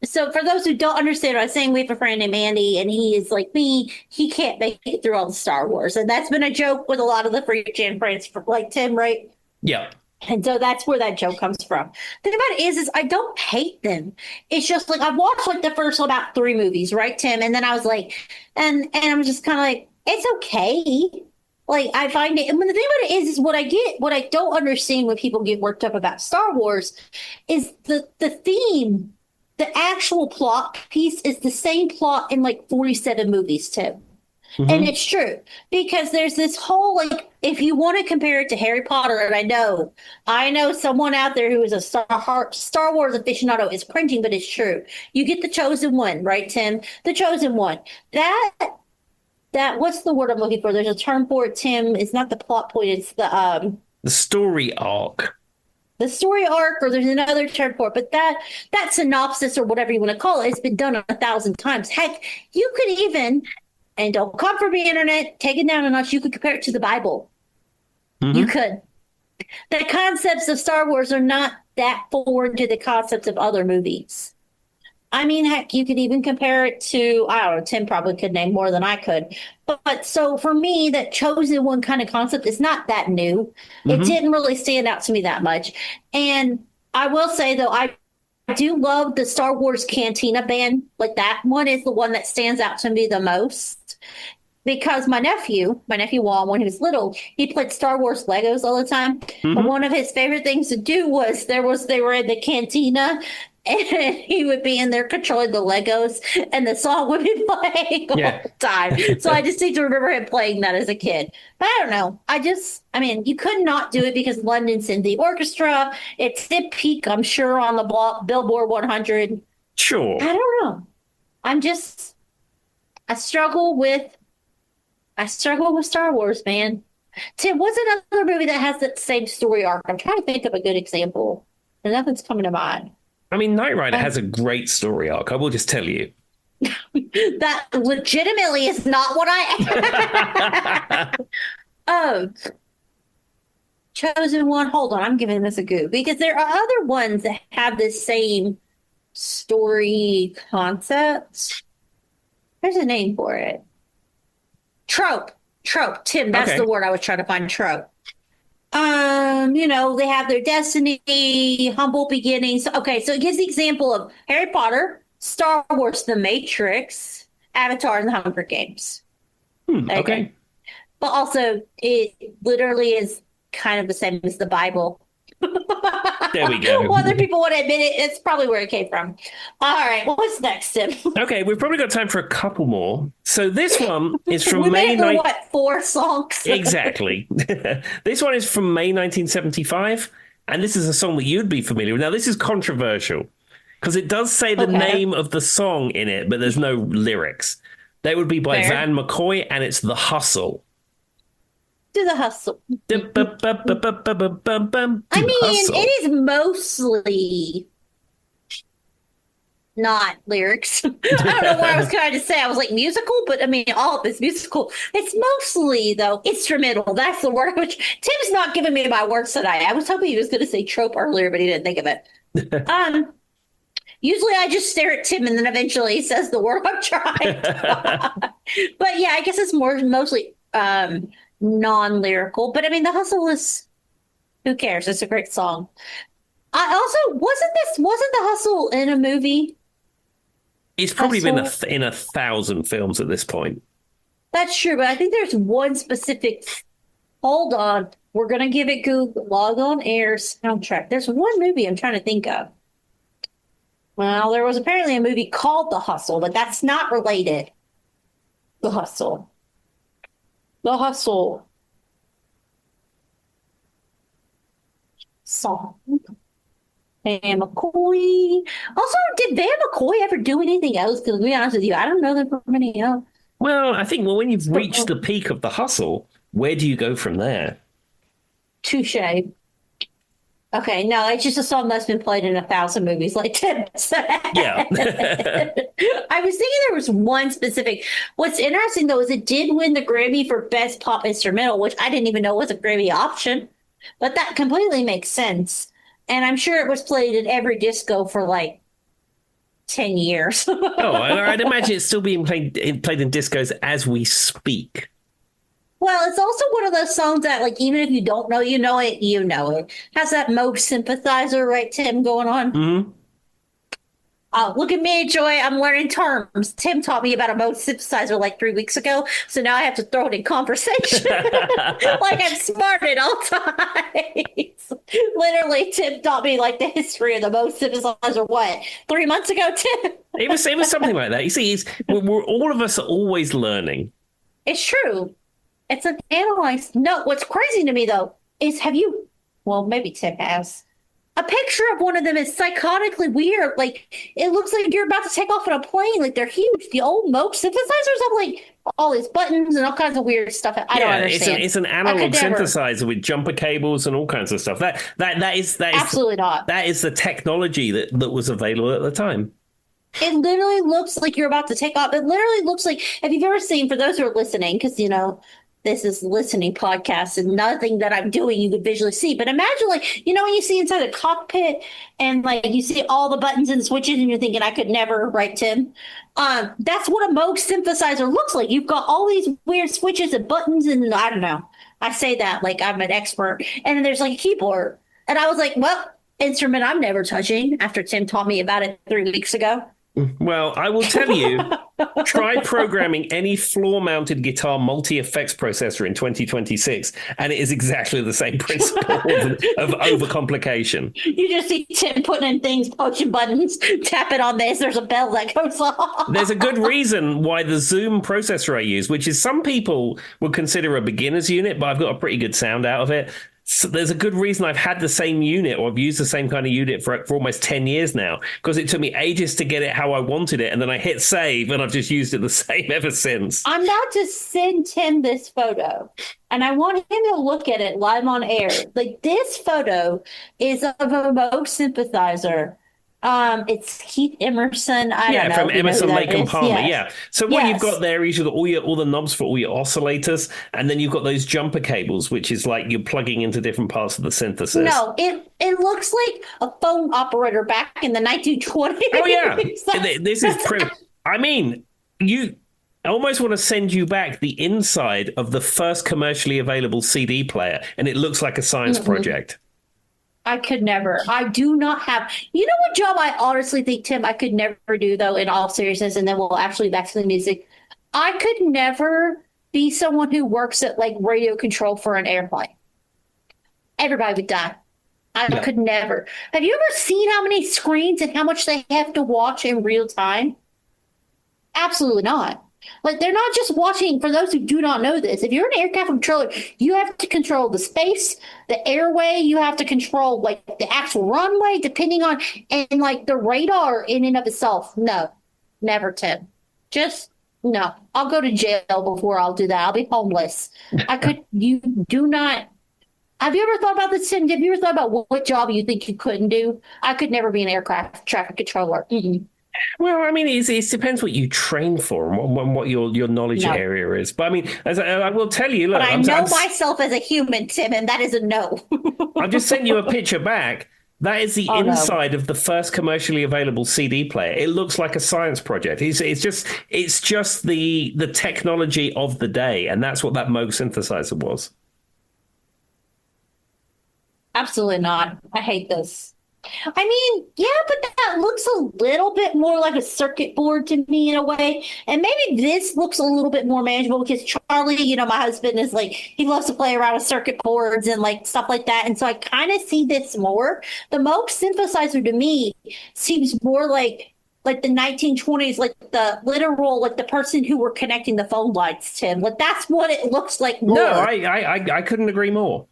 S2: So for those who don't understand what I'm saying, we have a friend named Andy, and he is like me. He can't make it through all the Star Wars. And that's been a joke with a lot of the free Jan friends for like Tim, right?
S1: Yeah.
S2: And so that's where that joke comes from. The thing about it is I don't hate them. It's just like I've watched like the first about three movies, right, Tim? And then I was like, and I'm just kind of like, it's okay. Like I find it, and when the thing about it is what I don't understand when people get worked up about Star Wars is the theme, the actual plot piece is the same plot in like 47 movies, Tim. And
S1: Hmm.
S2: it's true because there's this whole like if you want to compare it to Harry Potter, and I know someone out there who is a Star Wars aficionado is cringing, but it's true. You get the chosen one, right, Tim? The chosen one. That what's the word I'm looking for? There's a term for it, Tim. It's not the plot point. It's
S1: The story arc.
S2: the story arc, or there's another term for it. But that synopsis or whatever you want to call it, it's been done 1,000 times. Heck, you could even and don't come for me, internet, take it down a notch. You could compare it to the Bible. You
S1: Hmm.
S2: could. The concepts of Star Wars are not that foreign to the concepts of other movies. I mean, heck, you could even compare it to, I don't know, Tim probably could name more than I could. But so for me, that chosen one kind of concept is not that new. It
S1: Hmm.
S2: didn't really stand out to me that much. And I will say, though, I do love the Star Wars Cantina band. Like that one is the one that stands out to me the most because my nephew Juan, when he was little, he played Star Wars Legos all the time. But
S1: Hmm.
S2: one of his favorite things to do was they were in the cantina and he would be in there controlling the Legos and the song would be playing all
S1: Yeah.
S2: the time. So I just seem to remember him playing that as a kid. But I don't know. I mean, you could not do it because London Symphony Orchestra, it did peak, I'm sure, on the Billboard 100.
S1: Sure.
S2: I don't know. I'm just, I struggle with Star Wars, man. Tim, what's another movie that has that same story arc? I'm trying to think of a good example, and nothing's coming to mind.
S1: I mean, Knight Rider
S2: Um,
S1: has a great story arc. I will just tell you.
S2: that legitimately is not what I. Oh, chosen one. Hold on, I'm giving this a go because there are other ones that have this same story concept. There's a name for it. Trope. Tim, that's
S1: Okay.
S2: the word I was trying to find. Trope. They have their destiny, humble beginnings. Okay, so it gives the example of Harry Potter, Star Wars, The Matrix, Avatar, and The Hunger Games. Okay.
S1: Okay.
S2: But also, it literally is kind of the same as the Bible.
S1: There we go.
S2: Whether people want to admit it, it's probably where it came from. All right, what's next, Tim?
S1: Okay, we've probably got time for a couple more. So this one is
S2: We
S1: from
S2: made
S1: May
S2: it
S1: 9th.
S2: through, what, 4 songs?
S1: Exactly. This one is from May 1975, and this is a song that you'd be familiar with. Now, this is controversial because it does say the
S2: Okay.
S1: name of the song in it, but there's no lyrics. That would be by
S2: Fair.
S1: Van McCoy, and it's The Hustle.
S2: Do the hustle. I mean,
S1: Hustle.
S2: it is mostly not lyrics. I don't know what I was trying to say. I was like musical, but I mean, all of it's musical. It's mostly, though, instrumental. That's the word. Which Tim's not giving me my words tonight. I was hoping he was going to say trope earlier, but he didn't think of it. Usually I just stare at Tim and then eventually he says the word I'm trying. But yeah, I guess it's mostly non-lyrical. But I mean, the hustle is, who cares? It's a great song. I also wasn't the hustle in a movie?
S1: It's probably been
S2: Hustle.
S1: in 1,000 films at this point.
S2: That's true, but I think there's one specific. Hold on, we're gonna give it Google log on air soundtrack. There's one movie I'm trying to think of. Well, there was apparently a movie called The Hustle, but that's not related. The Hustle. The Hustle. Song. Van McCoy. Also, did Van McCoy ever do anything else? Because to be honest with you, I don't know them from any else.
S1: Well, I think when you've reached the peak of The Hustle, where do you go from there?
S2: Touche. Okay, no, it's just a song that's been played in 1,000 movies, like Tim said.
S1: Yeah.
S2: I was thinking there was one specific. What's interesting though is it did win the Grammy for Best Pop Instrumental, which I didn't even know was a Grammy option, but that completely makes sense. And I'm sure it was played in every disco for like 10 years.
S1: Oh, I'd imagine it's still being played in discos as we speak.
S2: Well, it's also one of those songs that, like, even if you don't know, you know it, you know it. Has that Moog synthesizer, right, Tim, going on?
S1: Mm-hmm.
S2: Oh, look at me, Joy. I'm learning terms. Tim taught me about a Moog synthesizer like 3 weeks ago, so now I have to throw it in conversation like I'm smart at all times. Literally, Tim taught me like the history of the Moog synthesizer, what, 3 months ago, Tim?
S1: It was something like that. You see, we're all of us are always learning.
S2: It's true. It's an analyzed. No, what's crazy to me though is well, maybe Tim has a picture of one of them is psychotically weird. Like it looks like you're about to take off on a plane. Like they're huge. The old Moog synthesizers have like all these buttons and all kinds of weird stuff. I don't understand.
S1: It's an analog synthesizer with jumper cables and all kinds of stuff. That is
S2: absolutely not.
S1: That is the technology that was available at the time.
S2: It literally looks like you're about to take off. It literally looks like, if you've ever seen, for those who are listening, because this is listening podcast and nothing that I'm doing you could visually see. But imagine when you see inside a cockpit and like you see all the buttons and switches and you're thinking, I could never, right, Tim? That's what a Moog synthesizer looks like. You've got all these weird switches and buttons and I don't know. I say that like I'm an expert. And then there's like a keyboard. And I was like, well, instrument I'm never touching after Tim taught me about it 3 weeks ago.
S1: Well, I will tell you, try programming any floor-mounted guitar multi-effects processor in 2026, and it is exactly the same principle of overcomplication.
S2: You just see Tim putting in things, pushing buttons, tapping on this, there's a bell that goes off.
S1: There's a good reason why the Zoom processor I use, which is some people would consider a beginner's unit, but I've got a pretty good sound out of it. So there's a good reason I've had the same unit, or I've used the same kind of unit for almost 10 years now, because it took me ages to get it how I wanted it. And then I hit save and I've just used it the same ever since.
S2: I'm about to send Tim this photo and I want him to look at it live on air. Like, this photo is of a Moog synthesizer. It's Keith Emerson. I don't know.
S1: From Emerson, Lake and Palmer.
S2: Yes.
S1: Yeah. So what you've got there is you've got all the knobs for all your oscillators, and then you've got those jumper cables, which is like you're plugging into different parts of the synthesis.
S2: No, it looks like a phone operator back in the 1920s.
S1: Oh yeah, this is pretty. I mean, you almost want to send you back the inside of the first commercially available CD player, and it looks like a science project.
S2: I could never. I do not have. You know what job I honestly think, Tim, I could never do, though, in all seriousness, and then we'll actually back to the music. I could never be someone who works at like radio control for an airplane. Everybody would die. I could never. Have you ever seen how many screens and how much they have to watch in real time? Absolutely not. Like, they're not just watching, for those who do not know this, if you're an aircraft controller, you have to control the space, the airway, you have to control, like, the actual runway, depending on, and, like, the radar in and of itself. No, never, Tim. Just, no. I'll go to jail before I'll do that. I'll be homeless. You do not. Have you ever thought about this, Tim? Have you ever thought about what job you think you couldn't do? I could never be an aircraft traffic controller.
S1: Well, I mean, it depends what you train for and what your knowledge area is. But I mean, as I will tell you, look,
S2: but I know myself as a human, Tim, and that is a no.
S1: I've just sent you a picture back. That is the inside of the first commercially available CD player. It looks like a science project. It's just the technology of the day, and that's what that Moog synthesizer was. Absolutely
S2: not. I hate this. I mean, yeah, but that looks a little bit more like a circuit board to me in a way. And maybe this looks a little bit more manageable because Charlie, my husband is like, he loves to play around with circuit boards and like stuff like that. And so I kind of see this more. The Moog synthesizer to me seems more like the 1920s, like the literal, like the person who were connecting the phone lines, Tim. Like, that's what it looks like more.
S1: No, I couldn't agree more.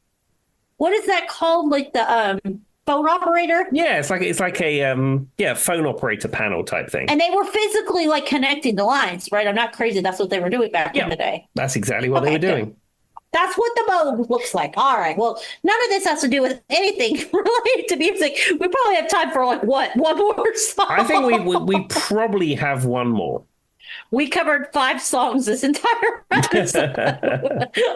S2: What is that called? Like the phone operator?
S1: Yeah, it's like a phone operator panel type thing.
S2: And they were physically like connecting the lines, right? I'm not crazy. That's what they were doing back in the day.
S1: That's exactly what they were doing.
S2: That's what the Moog looks like. All right. Well, none of this has to do with anything related to music. We probably have time for like what? One more song?
S1: I think we probably have one more.
S2: We covered 5 songs this entire episode.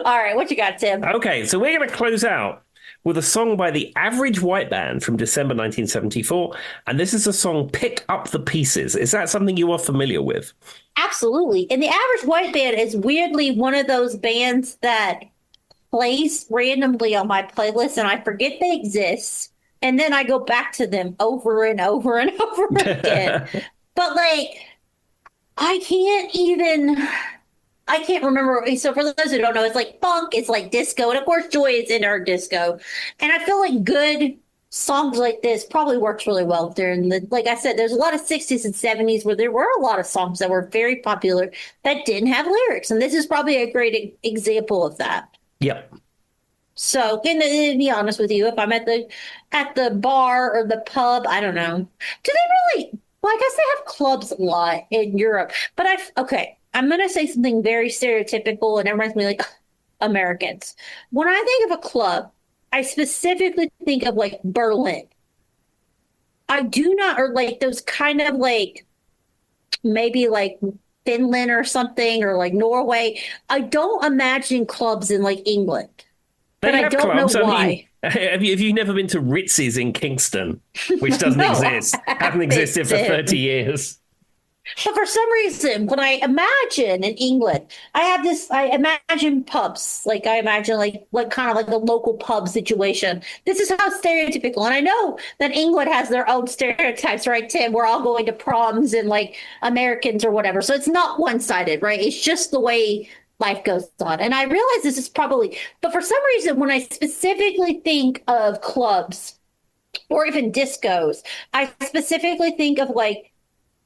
S2: All right. What you got, Tim?
S1: Okay. So we're going to close out with a song by the Average White Band from December 1974. And this is the song Pick Up the Pieces. Is that something you are familiar with?
S2: Absolutely. And the Average White Band is weirdly one of those bands that plays randomly on my playlist and I forget they exist. And then I go back to them over and over and over again. But like, I can't remember. So for those who don't know, it's like funk, it's like disco. And of course, Joy is in our disco. And I feel like good songs like this probably works really well during like I said, there's a lot of 60s and 70s where there were a lot of songs that were very popular that didn't have lyrics. And this is probably a great example of that.
S1: Yep.
S2: So, and to be honest with you, if I'm at the bar or the pub, I don't know. Do they really, well, I guess they have clubs a lot in Europe. But I'm going to say something very stereotypical and it reminds me like Americans. When I think of a club, I specifically think of like Berlin. I do not, or like those kind of like, maybe like Finland or something, or like Norway. I don't imagine clubs in like England. But I don't know why.
S1: I mean, have you never been to Ritz's in Kingston, which doesn't exist? Haven't existed for 30 years.
S2: But for some reason, when I imagine in England, I imagine pubs. Like I imagine like kind of like a local pub situation. This is how stereotypical. And I know that England has their own stereotypes, right, Tim? We're all going to proms and like Americans or whatever. So it's not one-sided, right? It's just the way life goes on. And I realize this is probably, but for some reason, when I specifically think of clubs or even discos, I specifically think of like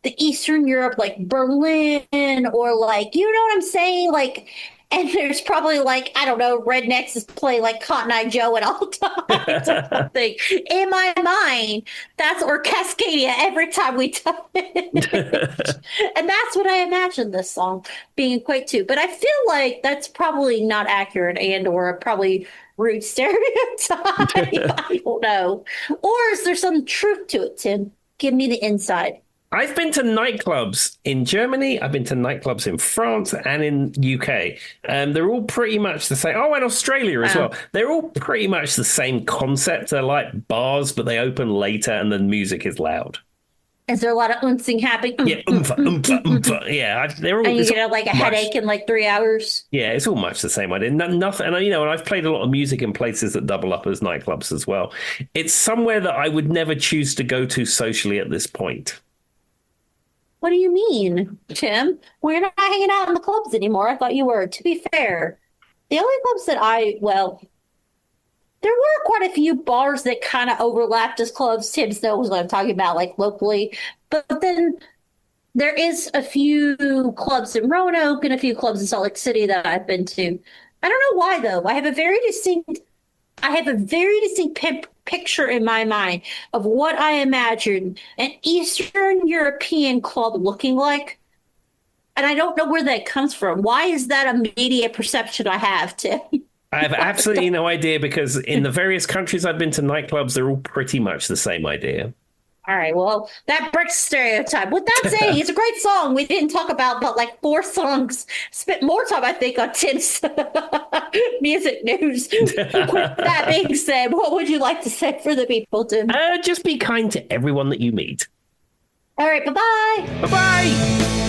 S2: the Eastern Europe, like Berlin, or like, you know what I'm saying? Like, and there's probably like, I don't know, rednecks is playing like Cotton Eye Joe at all times or something. In my mind, that's, or Cascadia every time we touch it. And that's what I imagine this song being equate to. But I feel like that's probably not accurate and or probably rude stereotype. I don't know. Or is there some truth to it, Tim? Give me the inside.
S1: I've been to nightclubs in Germany. I've been to nightclubs in France and in UK. They're all pretty much the same. Oh, and Australia as well. They're all pretty much the same concept. They're like bars, but they open later and the music is loud.
S2: Is there a lot of umping happening?
S1: Yeah, oompa. Yeah, they're all.
S2: And you get like a headache in like 3 hours.
S1: Yeah, it's all much the same idea. Nothing, and and I've played a lot of music in places that double up as nightclubs as well. It's somewhere that I would never choose to go to socially at this point.
S2: What do you mean, Tim? We're not hanging out in the clubs anymore. I thought you were. To be fair, the only clubs that there were quite a few bars that kind of overlapped as clubs. Tim knows what I'm talking about, like locally. But then there is a few clubs in Roanoke and a few clubs in Salt Lake City that I've been to. I don't know why, though. I have a very distinct picture in my mind of what I imagine an Eastern European club looking like. And I don't know where that comes from. Why is that immediate perception I have, Tim?
S1: I have absolutely no idea because in the various countries I've been to nightclubs, they're all pretty much the same idea.
S2: All right, well, that breaks stereotype. With that saying, it's a great song. We didn't talk about but like 4 songs. Spent more time, I think, on Tim's music news. With that being said, what would you like to say for the people, Tim?
S1: Just be kind to everyone that you meet.
S2: All right, bye-bye.
S1: Bye-bye.